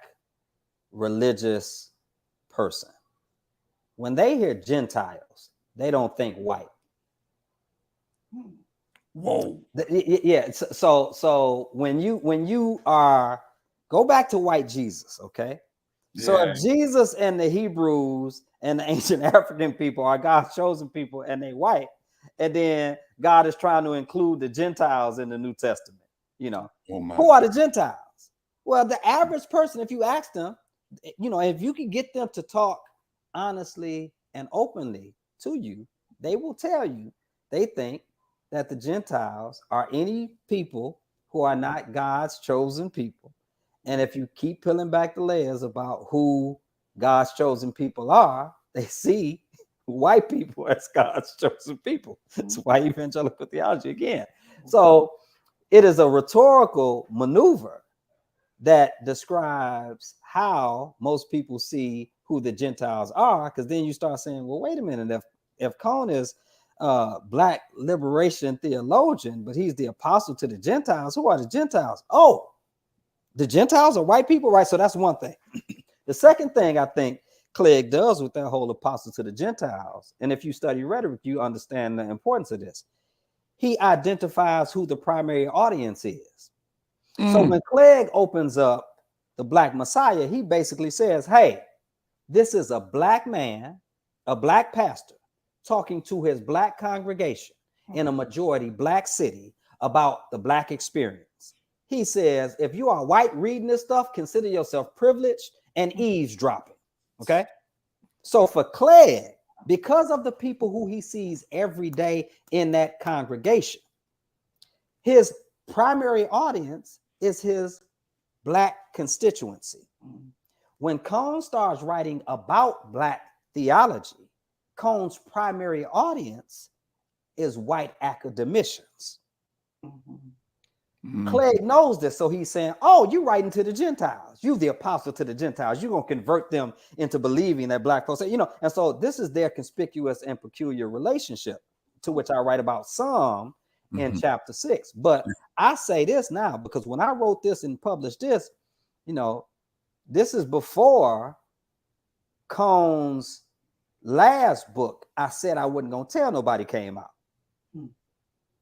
religious person, when they hear Gentiles, they don't think white. Whoa. Yeah. So when you are go back to white Jesus, okay? So Yeah. if Jesus and the Hebrews and the ancient African people are God's chosen people and they white, and then God is trying to include the Gentiles in the New Testament, Oh my. who are the Gentiles? Well, the average person, if you ask them, if you can get them to talk honestly and openly to you, they will tell you they think that the Gentiles are any people who are not God's chosen people. And if you keep peeling back the layers about who God's chosen people are, they see white people as God's chosen people. That's why evangelical theology again. So it is a rhetorical maneuver that describes how most people see who the Gentiles are, because then you start saying, well, wait a minute, if Cone is black liberation theologian, but he's the apostle to the Gentiles, who are the Gentiles? Oh, the Gentiles are white people, right? So that's one thing. The second thing I think Cleage does with that whole apostle to the Gentiles, and if you study rhetoric, you understand the importance of this. He identifies who the primary audience is. So when Cleage opens up the Black Messiah, he basically says, hey, this is a black man, a black pastor, talking to his black congregation in a majority black city about the black experience. He says, if you are white reading this stuff, consider yourself privileged and eavesdropping. Okay. So for Cleage, because of the people who he sees every day in that congregation, his primary audience is his black constituency. When Cone starts writing about black theology, Cone's primary audience is white academicians. Cleage knows this, so he's saying, oh, you're writing to the Gentiles. You're the apostle to the Gentiles. You're going to convert them into believing that black folks, and so this is their conspicuous and peculiar relationship, to which I write about some in chapter 6. But I say this now because when I wrote this and published this, this is before Cone's last book, I said I wasn't going to tell nobody, came out.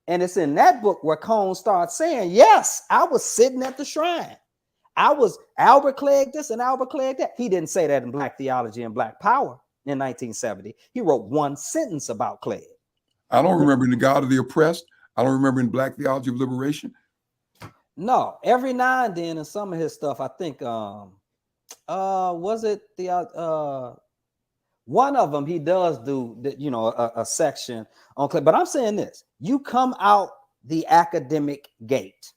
And it's in that book where Cone starts saying, yes, I was sitting at the shrine. I was Albert Cleage this and Albert Cleage that. He didn't say that in Black Theology and Black Power in 1970. He wrote one sentence about Cleage. I don't remember in The God of the Oppressed. I don't remember in Black Theology of Liberation. No, every now and then in some of his stuff, I think, was it the one of them, he does do a section on Cleage. But I'm saying this: you come out the academic gate,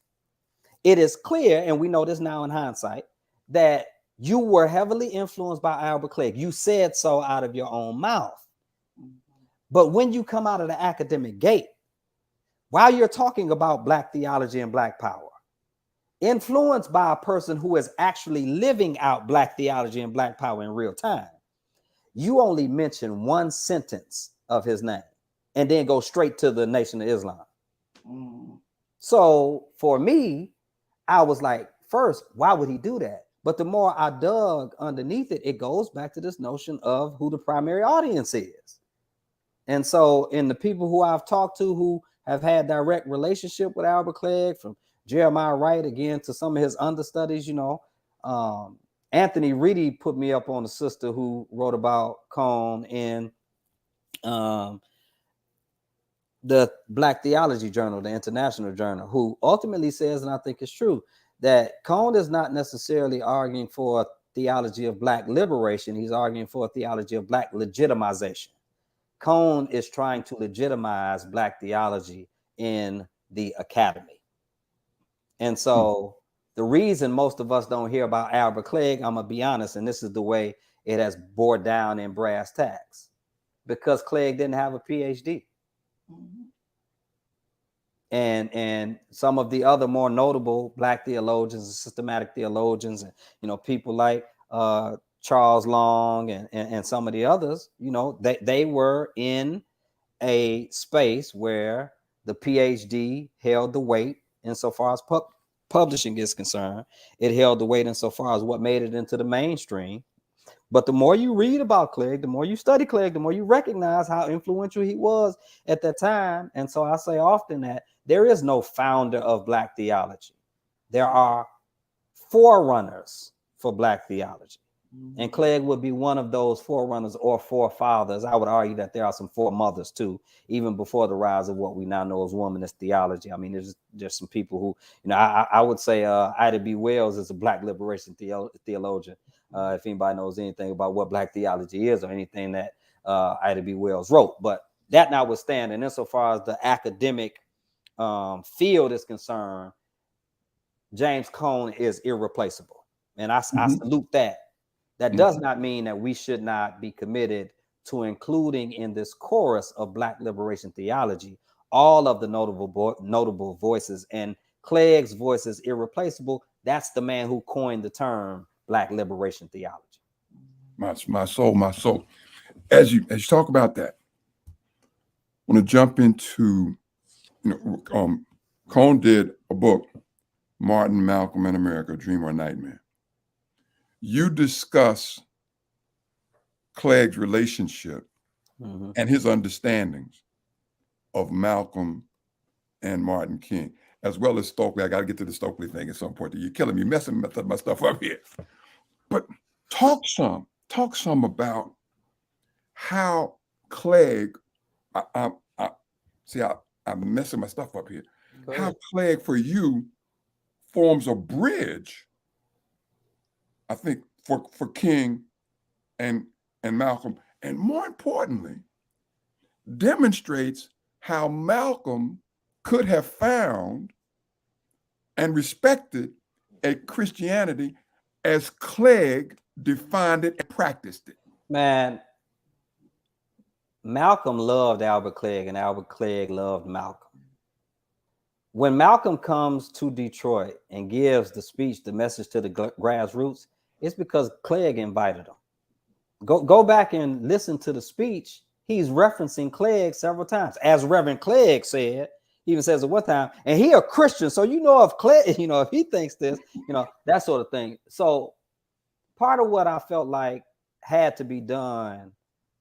it is clear, and we know this now in hindsight, that you were heavily influenced by Albert Cleage. You said so out of your own mouth. But when you come out of the academic gate, while you're talking about Black theology and Black power, influenced by a person who is actually living out Black theology and Black power in real time, you only mention one sentence of his name and then go straight to the Nation of Islam. So for me, I was like, first, why would he do that? But the more I dug underneath it, it goes back to this notion of who the primary audience is. And so in the people who I've talked to who have had direct relationship with Albert Clegg, from Jeremiah Wright, again, to some of his understudies, Anthony Reedy put me up on a sister who wrote about Cone in the Black Theology Journal, the international journal, who ultimately says, and I think it's true, that Cone is not necessarily arguing for a theology of Black liberation. He's arguing for a theology of Black legitimization. Cone is trying to legitimize Black theology in the academy. And so the reason most of us don't hear about Albert Clegg, I'm going to be honest, and this is the way it has bore down in brass tacks, because Clegg didn't have a PhD. And some of the other more notable Black theologians and systematic theologians, and people like Charles Long and some of the others, they were in a space where the PhD held the weight insofar as publishing is concerned. It held the weight insofar as what made it into the mainstream. But the more you read about Clegg, the more you study Clegg, the more you recognize how influential he was at that time. And so I say often that there is no founder of Black theology. There are forerunners for Black theology. And Clegg would be one of those forerunners or forefathers. I would argue that there are some foremothers too, even before the rise of what we now know as womanist theology. I mean, there's some people who, I would say Ida B. Wells is a Black liberation theologian. If anybody knows anything about what Black theology is or anything that Ida B. Wells wrote. But that notwithstanding, insofar as the academic field is concerned, James Cone is irreplaceable. And I salute that. That does not mean that we should not be committed to including in this chorus of Black liberation theology all of the notable voices. And Clegg's voice is irreplaceable. That's the man who coined the term Black liberation theology. My soul. As you talk about that, I want to jump into, Cone did a book, Martin, Malcolm in America, Dream or Nightmare. You discuss Clegg's relationship and his understandings of Malcolm and Martin King, as well as Stokely. I got to get to the Stokely thing at some point. You're killing me, messing my stuff up here. But talk some about how Clegg, I'm messing my stuff up here. How Clegg for you forms a bridge, I think, for King and Malcolm, and more importantly, demonstrates how Malcolm could have found and respected a Christianity as Clegg defined it and practiced it. Man, Malcolm loved Albert Clegg and Albert Clegg loved Malcolm. When Malcolm comes to Detroit and gives the speech, the message to the grassroots, it's because Clegg invited him. Go back and listen to the speech. He's referencing Clegg several times. As Reverend Clegg said, he even says at one time, and he a Christian, so if Clegg, if he thinks this, that sort of thing. So part of what I felt like had to be done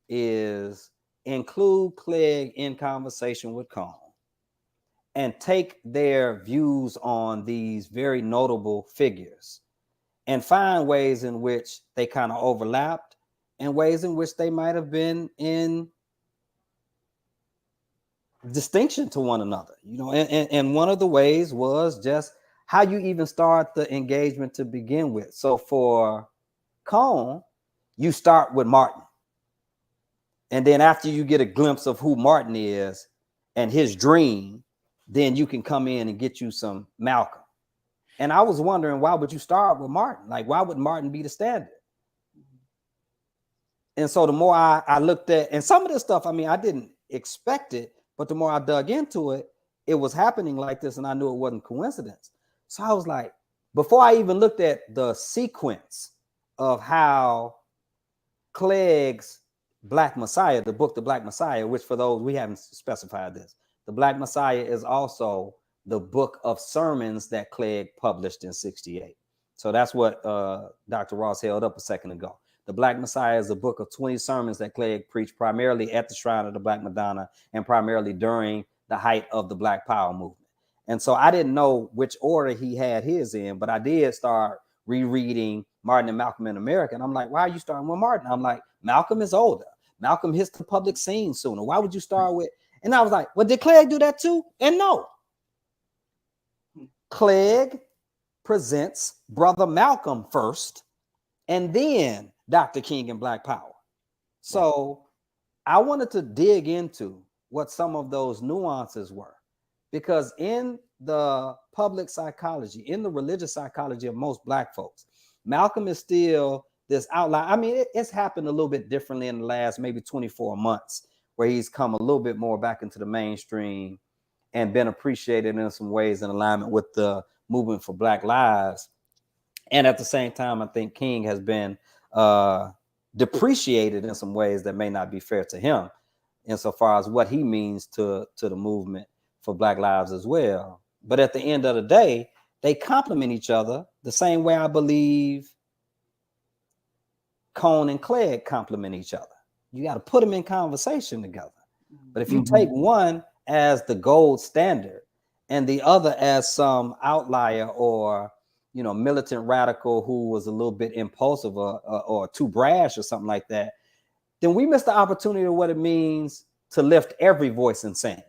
is include Clegg in conversation with Cone and take their views on these very notable figures and find ways in which they kind of overlapped and ways in which they might have been in distinction to one another, and one of the ways was just how you even start the engagement to begin with. So for Cone, you start with Martin. And then after you get a glimpse of who Martin is and his dream, then you can come in and get you some Malcolm. And I was wondering, why would you start with Martin? Like, why would Martin be the standard? And so the more I looked at, and some of this stuff, I didn't expect it, but the more I dug into it, it was happening like this, and I knew it wasn't coincidence. So I was like, before I even looked at the sequence of how Clegg's Black Messiah, the book, The Black Messiah, which for those, we haven't specified this, The Black Messiah is also the book of sermons that Clegg published in 1968. So that's what Dr. Ross held up a second ago. The Black Messiah is a book of 20 sermons that Cleage preached primarily at the Shrine of the Black Madonna and primarily during the height of the Black Power movement. And so I didn't know which order he had his in, but I did start rereading Martin and Malcolm in America. And I'm like, why are you starting with Martin? I'm like, Malcolm is older. Malcolm hits the public scene sooner. Why would you start with? And I was like, well, did Cleage do that too? And no. Cleage presents Brother Malcolm first, and then Dr. King and Black Power. So I wanted to dig into what some of those nuances were, because in the public psychology, in the religious psychology of most Black folks, Malcolm is still this outlier. I mean, it's happened a little bit differently in the last maybe 24 months, where he's come a little bit more back into the mainstream and been appreciated in some ways in alignment with the movement for Black lives. And at the same time, I think King has been depreciated in some ways that may not be fair to him, insofar as what he means to the movement for Black lives as well. But at the end of the day, they complement each other the same way I believe Cone and Cleage complement each other. You got to put them in conversation together. But if you take one as the gold standard and the other as some outlier or, you know, militant radical who was a little bit impulsive or too brash or something like that, then we miss the opportunity of what it means to lift every voice in saying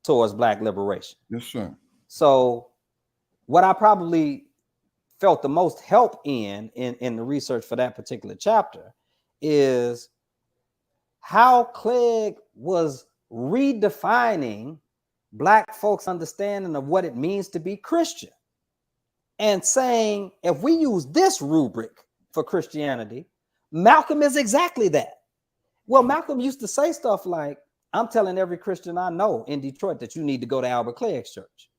towards Black liberation. Yes, sir. So what I probably felt the most help in the research for that particular chapter is how Cleage was redefining Black folks' understanding of what it means to be Christian, and saying, if we use this rubric for Christianity, Malcolm is exactly that. Well, Malcolm used to say stuff like, I'm telling every Christian I know in Detroit that you need to go to Albert Cleage's church.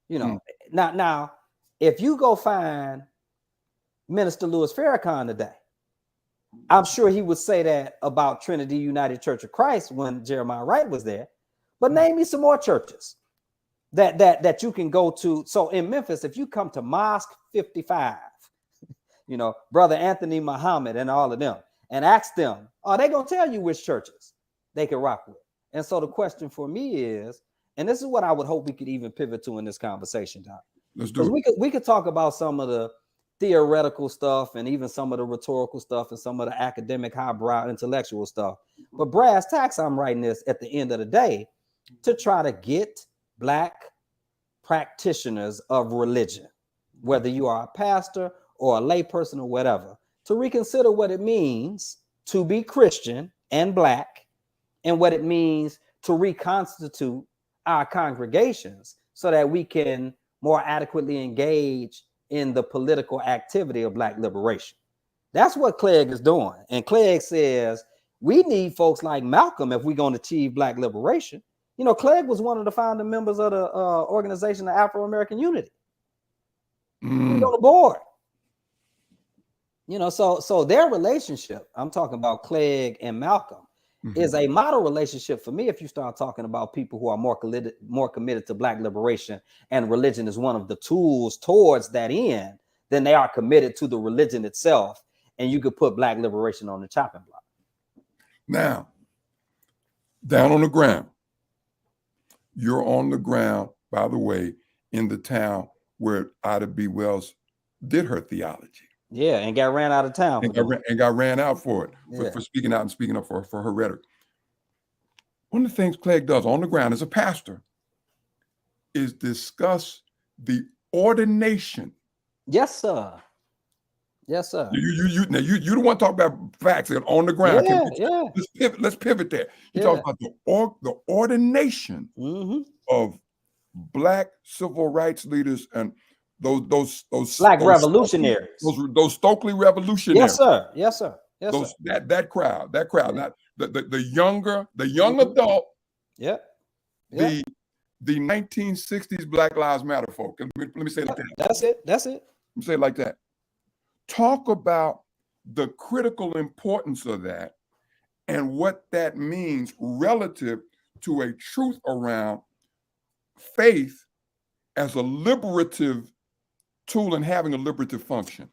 You know, now, if you go find Minister Louis Farrakhan today, I'm sure he would say that about Trinity United Church of Christ when Jeremiah Wright was there. But name me some more churches that you can go to. So in Memphis, if you come to Mosque 55, you know, Brother Anthony Muhammad and all of them, and ask them, are they going to tell you which churches they can rock with? And so the question for me is, and this is what I would hope we could even pivot to in this conversation, Doc. Let's do it. We could talk about some of the theoretical stuff and even some of the rhetorical stuff and some of the academic highbrow intellectual stuff. But brass tacks, I'm writing this at the end of the day to try to get Black practitioners of religion, whether you are a pastor or a layperson or whatever, to reconsider what it means to be Christian and Black, and what it means to reconstitute our congregations so that we can more adequately engage in the political activity of Black liberation. That's what Cleage is doing. And Cleage says we need folks like Malcolm if we're going to achieve Black liberation. You know, Cleage was one of the founding members of the organization of Afro-American Unity. He was on the board. You know, so their relationship, I'm talking about Cleage and Malcolm, is a model relationship for me if you start talking about people who are more committed to Black liberation, and religion is one of the tools towards that end, then they are committed to the religion itself, and you could put Black liberation on the chopping block. Now, down on the ground, you're on the ground, by the way, in the town where Ida B. Wells did her theology. Yeah, and got ran out of town. And got ran out for it, for speaking out and speaking up for her rhetoric. One of the things Cleage does on the ground as a pastor is discuss the ordination. Yes, sir. Yes, sir. You don't want to talk about facts on the ground. Yeah. Let's pivot there. You talk about the ordination of Black civil rights leaders and those Black revolutionaries, those Stokely revolutionaries. Yes, sir. That crowd. Not the young adult. Yeah. The 1960s Black Lives Matter folk. Let me say it like that. That's it. Let me say it like that. Talk about the critical importance of that and what that means relative to a truth around faith as a liberative tool in having a liberative function?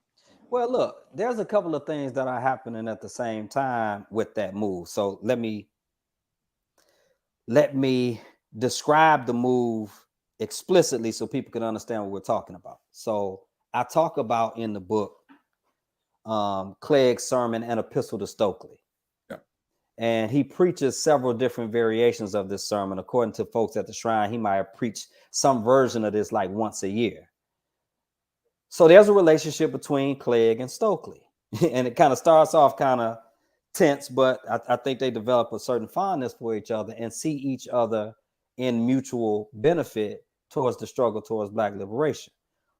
Well, look, there's a couple of things that are happening at the same time with that move. So let me describe the move explicitly so people can understand what we're talking about. So I talk about in the book Cleage's sermon and epistle to Stokely. Yeah. And he preaches several different variations of this sermon. According to folks at the shrine, he might have preached some version of this like once a year. So there's a relationship between Cleage and Stokely. And it kind of starts off kind of tense, but I think they develop a certain fondness for each other and see each other in mutual benefit towards the struggle towards Black liberation.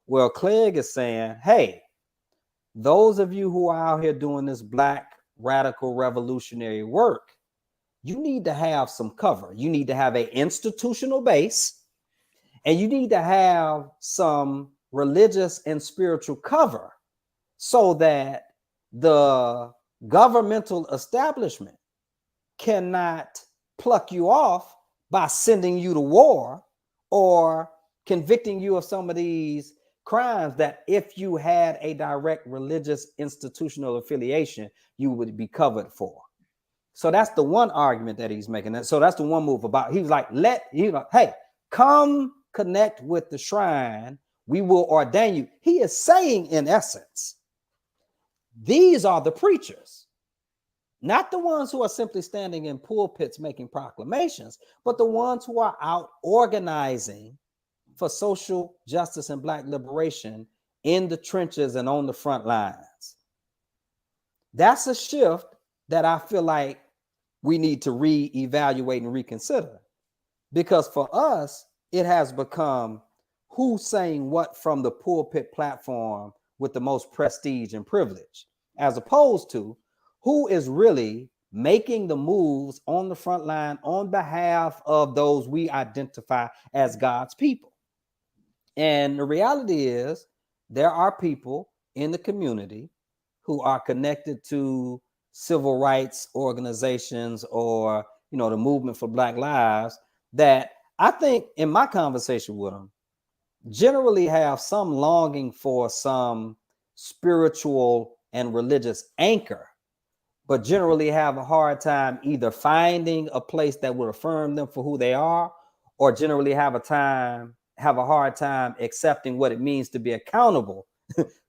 Well, Cleage is saying, hey, those of you who are out here doing this Black radical revolutionary work, you need to have some cover. You need to have an institutional base, and you need to have some religious and spiritual cover so that the governmental establishment cannot pluck you off by sending you to war or convicting you of some of these crimes that if you had a direct religious institutional affiliation, you would be covered for. So that's the one argument that he's making. So that's the one move about. He was like, hey, come connect with the shrine. We will ordain you. He is saying, in essence, these are the preachers, not the ones who are simply standing in pulpits making proclamations, but the ones who are out organizing for social justice and Black liberation in the trenches and on the front lines. That's a shift that I feel like we need to reevaluate and reconsider, because for us, it has become who's saying what from the pulpit platform with the most prestige and privilege, as opposed to who is really making the moves on the front line on behalf of those we identify as God's people. And the reality is there are people in the community who are connected to civil rights organizations or, the movement for Black lives that I think in my conversation with them generally have some longing for some spiritual and religious anchor, but generally have a hard time either finding a place that would affirm them for who they are, or generally have a hard time accepting what it means to be accountable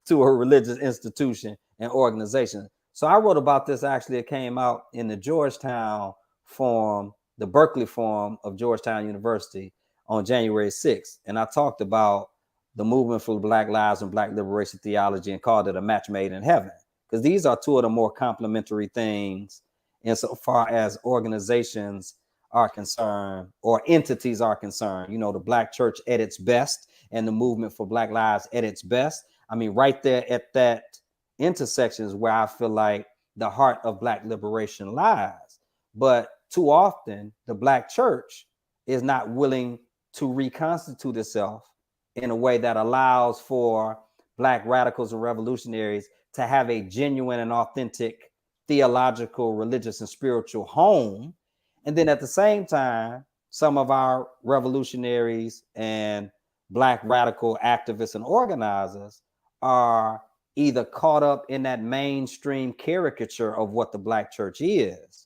to a religious institution and organization. So I wrote about this. Actually, it came out in the Georgetown Forum, the Berkeley Forum of Georgetown University on January 6th. And I talked about the movement for Black lives and Black liberation theology and called it a match made in heaven, because these are two of the more complementary things insofar as organizations are concerned or entities are concerned. The Black church at its best and the movement for Black lives at its best. I mean, right there at that intersection is where I feel like the heart of Black liberation lies. But too often, the Black church is not willing to reconstitute itself in a way that allows for Black radicals and revolutionaries to have a genuine and authentic theological, religious, and spiritual home. And then at the same time, some of our revolutionaries and Black radical activists and organizers are either caught up in that mainstream caricature of what the Black church is,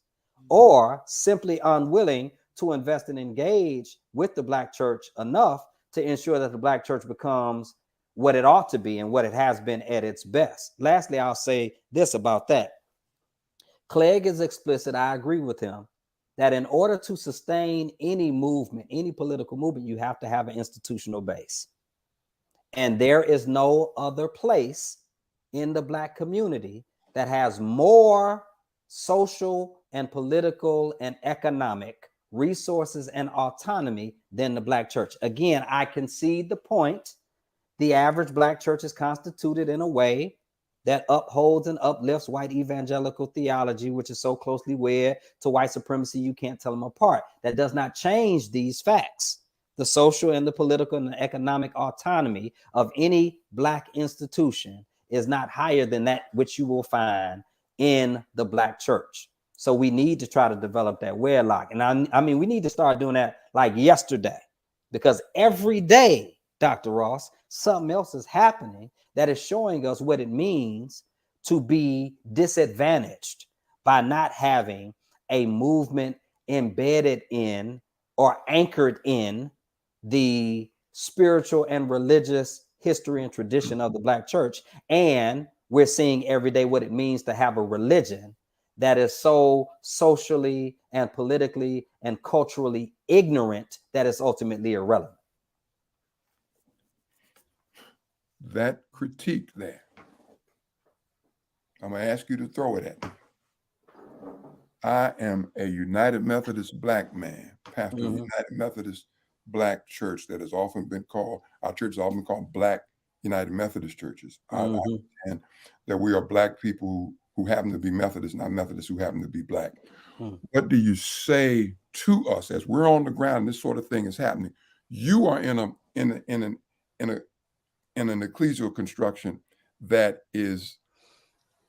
or simply unwilling to invest and engage with the Black church enough to ensure that the Black church becomes what it ought to be and what it has been at its best. Lastly, I'll say this about that. Cleage is explicit. I agree with him that in order to sustain any movement, any political movement, you have to have an institutional base. And there is no other place in the Black community that has more social and political and economic resources and autonomy than the Black church. Again, I concede the point. The average Black church is constituted in a way that upholds and uplifts white evangelical theology, which is so closely wed to white supremacy, you can't tell them apart. That does not change these facts. The social and the political and the economic autonomy of any Black institution is not higher than that which you will find in the Black church. So we need to try to develop that wedlock. And I mean, we need to start doing that like yesterday, because every day Dr. Ross, something else is happening that is showing us what it means to be disadvantaged by not having a movement embedded in or anchored in the spiritual and religious history and tradition of the Black church. And we're seeing every day what it means to have a religion that is so socially and politically and culturally ignorant that it's ultimately irrelevant. That critique there, I'm going to ask you to throw it at me. I am a United Methodist Black man, pastor of the United Methodist Black Church that has often been called, our church has often been called Black United Methodist churches. I understand that we are Black people who happen to be Methodists, not Methodists who happen to be Black. What do you say to us as we're on the ground and this sort of thing is happening? You are in an ecclesial construction that is,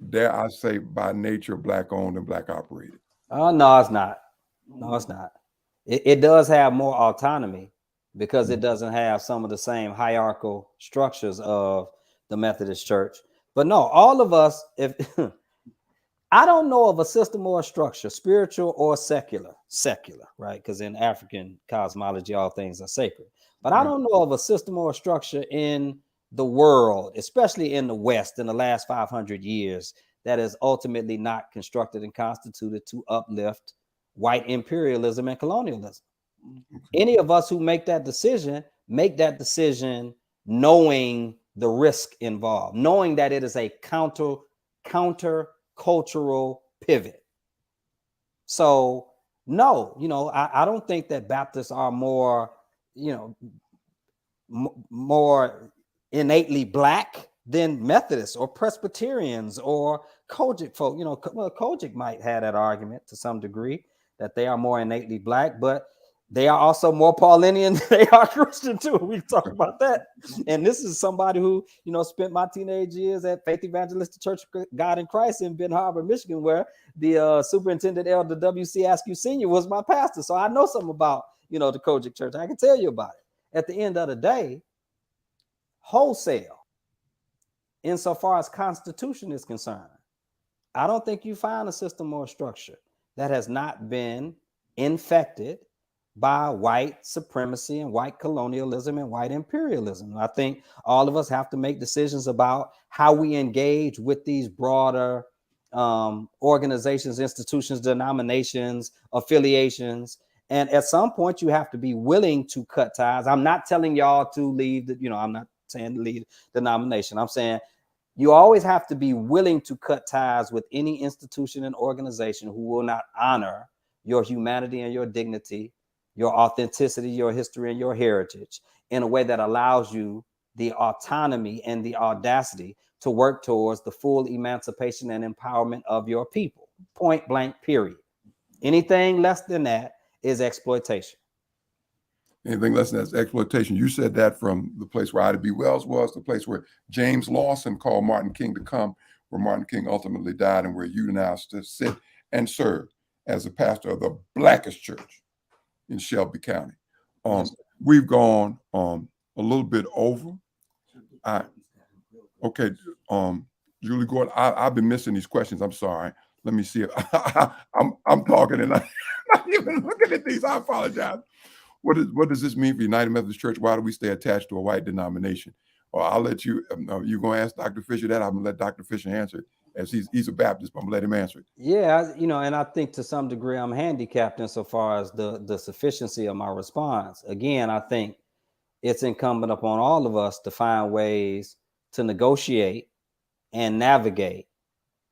dare I say, by nature Black owned and Black operated. Oh, no, it's not. No, it's not. It does have more autonomy because it doesn't have some of the same hierarchical structures of the Methodist Church. But no, all of us, if I don't know of a system or a structure, spiritual or secular, right? Because in African cosmology, all things are sacred. But I don't know of a system or a structure in the world, especially in the West in the last 500 years, that is ultimately not constructed and constituted to uplift white imperialism and colonialism. Any of us who make that decision knowing the risk involved, knowing that it is a counter cultural pivot. So no, I don't think that Baptists are more, more innately Black than Methodists or Presbyterians or Kojic folk. Kojic might have that argument to some degree that they are more innately Black, but they are also more Paulinian than they are Christian too. We talk about that. And this is somebody who, spent my teenage years at Faith Evangelistic Church of God in Christ in Ben Harbor, Michigan, where the superintendent Elder W.C. Askew Sr. was my pastor. So I know something about, the Kojic Church. I can tell you about it. At the end of the day, wholesale, insofar as Constitution is concerned, I don't think you find a system or a structure that has not been infected by white supremacy and white colonialism and white imperialism. I think all of us have to make decisions about how we engage with these broader organizations, institutions, denominations, affiliations. And at some point, you have to be willing to cut ties. I'm not telling y'all to leave I'm not saying to leave the denomination. I'm saying you always have to be willing to cut ties with any institution and organization who will not honor your humanity and your dignity, your authenticity, your history, and your heritage in a way that allows you the autonomy and the audacity to work towards the full emancipation and empowerment of your people. Point blank, period. Anything less than that is exploitation. Anything less than that's exploitation. You said that from the place where Ida B. Wells was, the place where James Lawson called Martin King to come, where Martin King ultimately died, and where you now sit and serve as a pastor of the Blackest church in Shelby County. We've gone a little bit over. Okay, Julie Gordon, I've been missing these questions. I'm sorry. Let me see. I'm talking and I'm not even looking at these. I apologize. What does this mean for United Methodist Church? Why do we stay attached to a white denomination? Or I'll let you. You're going to ask Dr. Fisher that. I'm going to let Dr. Fisher answer it, as he's a Baptist, but I'm going to let him answer it. Yeah, and I think to some degree I'm handicapped insofar as the sufficiency of my response. Again, I think it's incumbent upon all of us to find ways to negotiate and navigate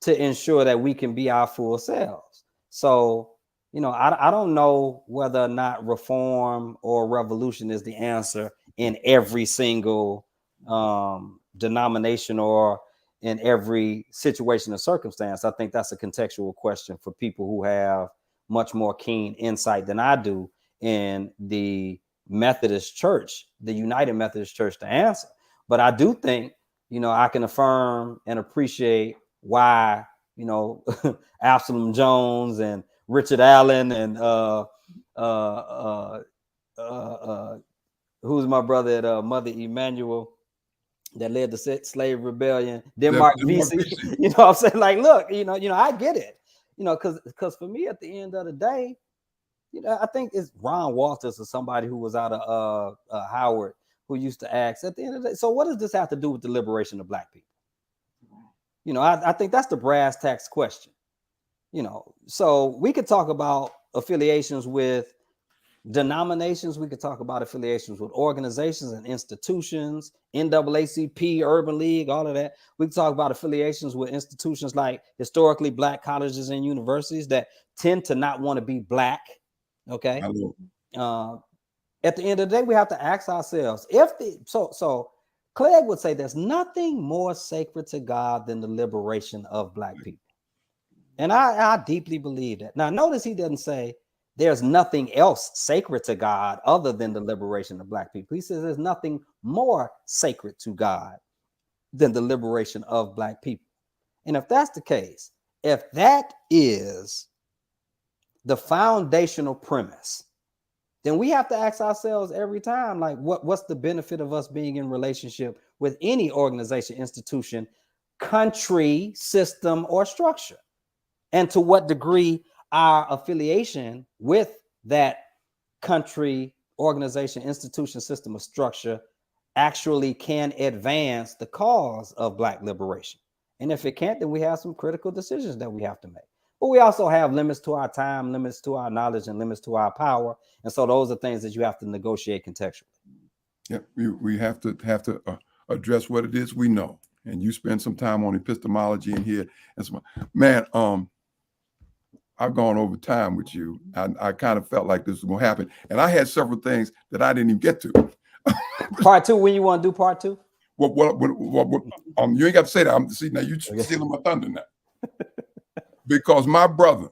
to ensure that we can be our full selves. So, I don't know whether or not reform or revolution is the answer in every single denomination or in every situation or circumstance. I think that's a contextual question for people who have much more keen insight than I do in the Methodist Church, the United Methodist Church, to answer. But I do think, I can affirm and appreciate why, Absalom Jones and Richard Allen and who's my brother at Mother Emanuel that led the slave rebellion, Denmark Vesey. You know what I'm saying? Like, look, I get it. Because for me, at the end of the day, I think it's Ron Walters or somebody who was out of Howard who used to ask at the end of the day, so what does this have to do with the liberation of Black people? I think that's the brass tacks question. So we could talk about affiliations with denominations. We could talk about affiliations with organizations and institutions, NAACP, Urban League, all of that. We could talk about affiliations with institutions like historically Black colleges and universities that tend to not want to be Black. Okay. At the end of the day, we have to ask ourselves so Clegg would say there's nothing more sacred to God than the liberation of Black people. And I deeply believe that. Now, notice he doesn't say there's nothing else sacred to God other than the liberation of Black people. He says there's nothing more sacred to God than the liberation of Black people. And if that's the case, if that is the foundational premise, then we have to ask ourselves every time, like, what's the benefit of us being in relationship with any organization, institution, country, system, or structure? And to what degree our affiliation with that country, organization, institution, system, or structure actually can advance the cause of Black liberation. And if it can't, then we have some critical decisions that we have to make. But we also have limits to our time, limits to our knowledge, and limits to our power. And so those are things that you have to negotiate contextually. Yeah, we have to address what it is we know. And you spend some time on epistemology in here. And man, I've gone over time with you. I kind of felt like this was going to happen. And I had several things that I didn't even get to. Part two, when you want to do part two? You ain't got to say that. See, now you're stealing my thunder now. Because my brother,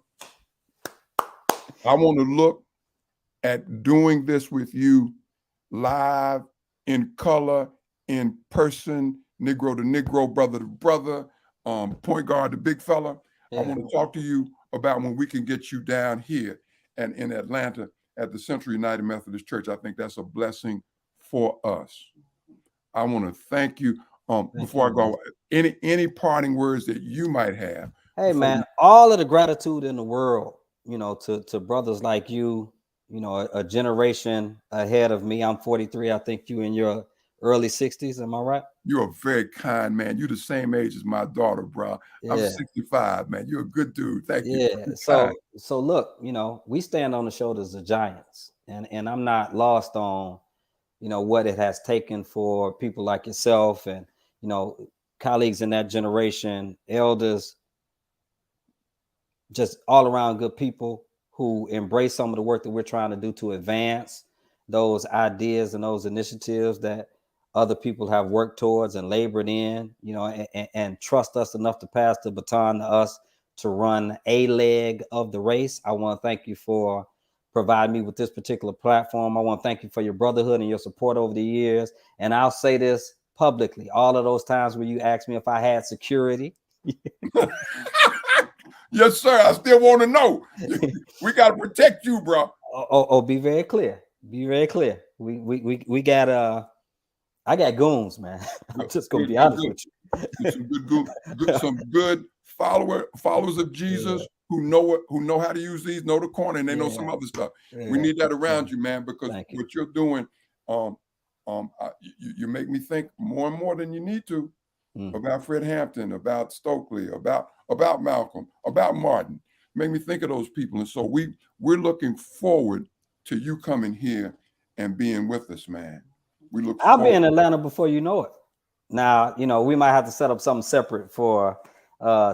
I want to look at doing this with you live, in color, in person, Negro to Negro, brother to brother, point guard to big fella. Yeah. I want to talk to you about when we can get you down here and in Atlanta at the Central United Methodist Church. I think that's a blessing for us. I want to thank you. Before I go, any parting words that you might have? Hey, man, all of the gratitude in the world, to brothers like you, a generation ahead of me. I'm 43. I think you in your early 60s. Am I right? You're a very kind man. You're the same age as my daughter, bro. Yeah. I'm 65, man. You're a good dude. Thank you. Yeah. So look, we stand on the shoulders of giants, and I'm not lost on, what it has taken for people like yourself and, colleagues in that generation, elders, just all around good people who embrace some of the work that we're trying to do to advance those ideas and those initiatives that other people have worked towards and labored in, and trust us enough to pass the baton to us to run a leg of the race. I want to thank you for providing me with this particular platform. I want to thank you for your brotherhood and your support over the years. And I'll say this publicly, all of those times where you asked me if I had security. Yes, sir. I still want to know. We got to protect you, bro. Be very clear. Be very clear. We got I got goons, man. I'm just gonna be honest with you. Some good followers of Jesus who know how to use these, know the corner, and they know some other stuff. Yeah. We need that around you, man, because what you're doing, you make me think more and more than you need to about Fred Hampton, about Stokely, about Malcolm, about Martin. Make me think of those people. And so we're looking forward to you coming here and being with us, man. I'll be in Atlanta before you know it. Now, we might have to set up something separate for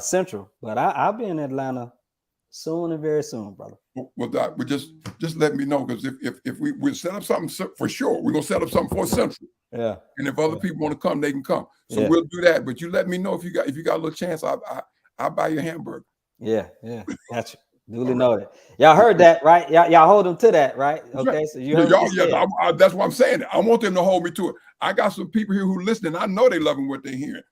Central, but I'll be in Atlanta soon and very soon, brother. Well, Doc, just let me know, because if we set up something for sure, we're gonna set up something for Central. Yeah. And if other people want to come, they can come. So we'll do that. But you let me know if you got a little chance. I'll buy you a hamburger. Yeah. Gotcha. Duly noted. Y'all heard that, right? Y'all hold them to that, right? Okay, so you heard that's what I'm saying. I want them to hold me to it. I got some people here who listening. I know they loving what they're hearing.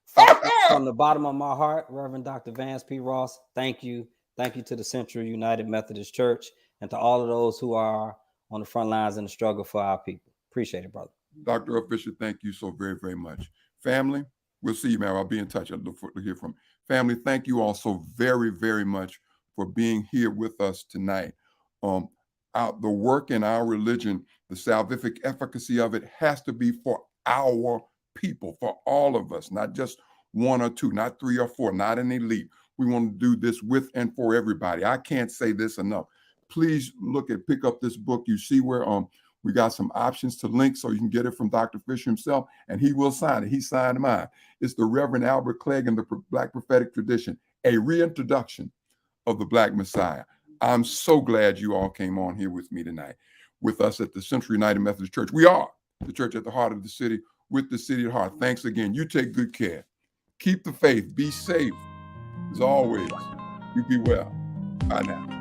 From the bottom of my heart, Reverend Dr. Vance P. Ross, thank you. Thank you to the Central United Methodist Church and to all of those who are on the front lines in the struggle for our people. Appreciate it, brother. Dr. Earle Fisher, thank you so very, very much. Family, we'll see you, man. I'll be in touch. I look forward to hear from you. Family, thank you all so very, very much for being here with us tonight. The work in our religion, the salvific efficacy of it has to be for our people, for all of us, not just one or two, not three or four, not an elite. We want to do this with and for everybody. I can't say this enough. Please pick up this book. You see where we got some options to link so you can get it from Dr. Fisher himself, and he will sign it. He signed mine. It's the Reverend Albert Cleage and the Black Prophetic Tradition, a reintroduction of the Black Messiah. I'm so glad you all came on here with me tonight, with us at the Central United Methodist Church. We are the church at the heart of the city, with the city at heart. Thanks again. You take good care. Keep the faith. Be safe. As always, you be well. Bye now.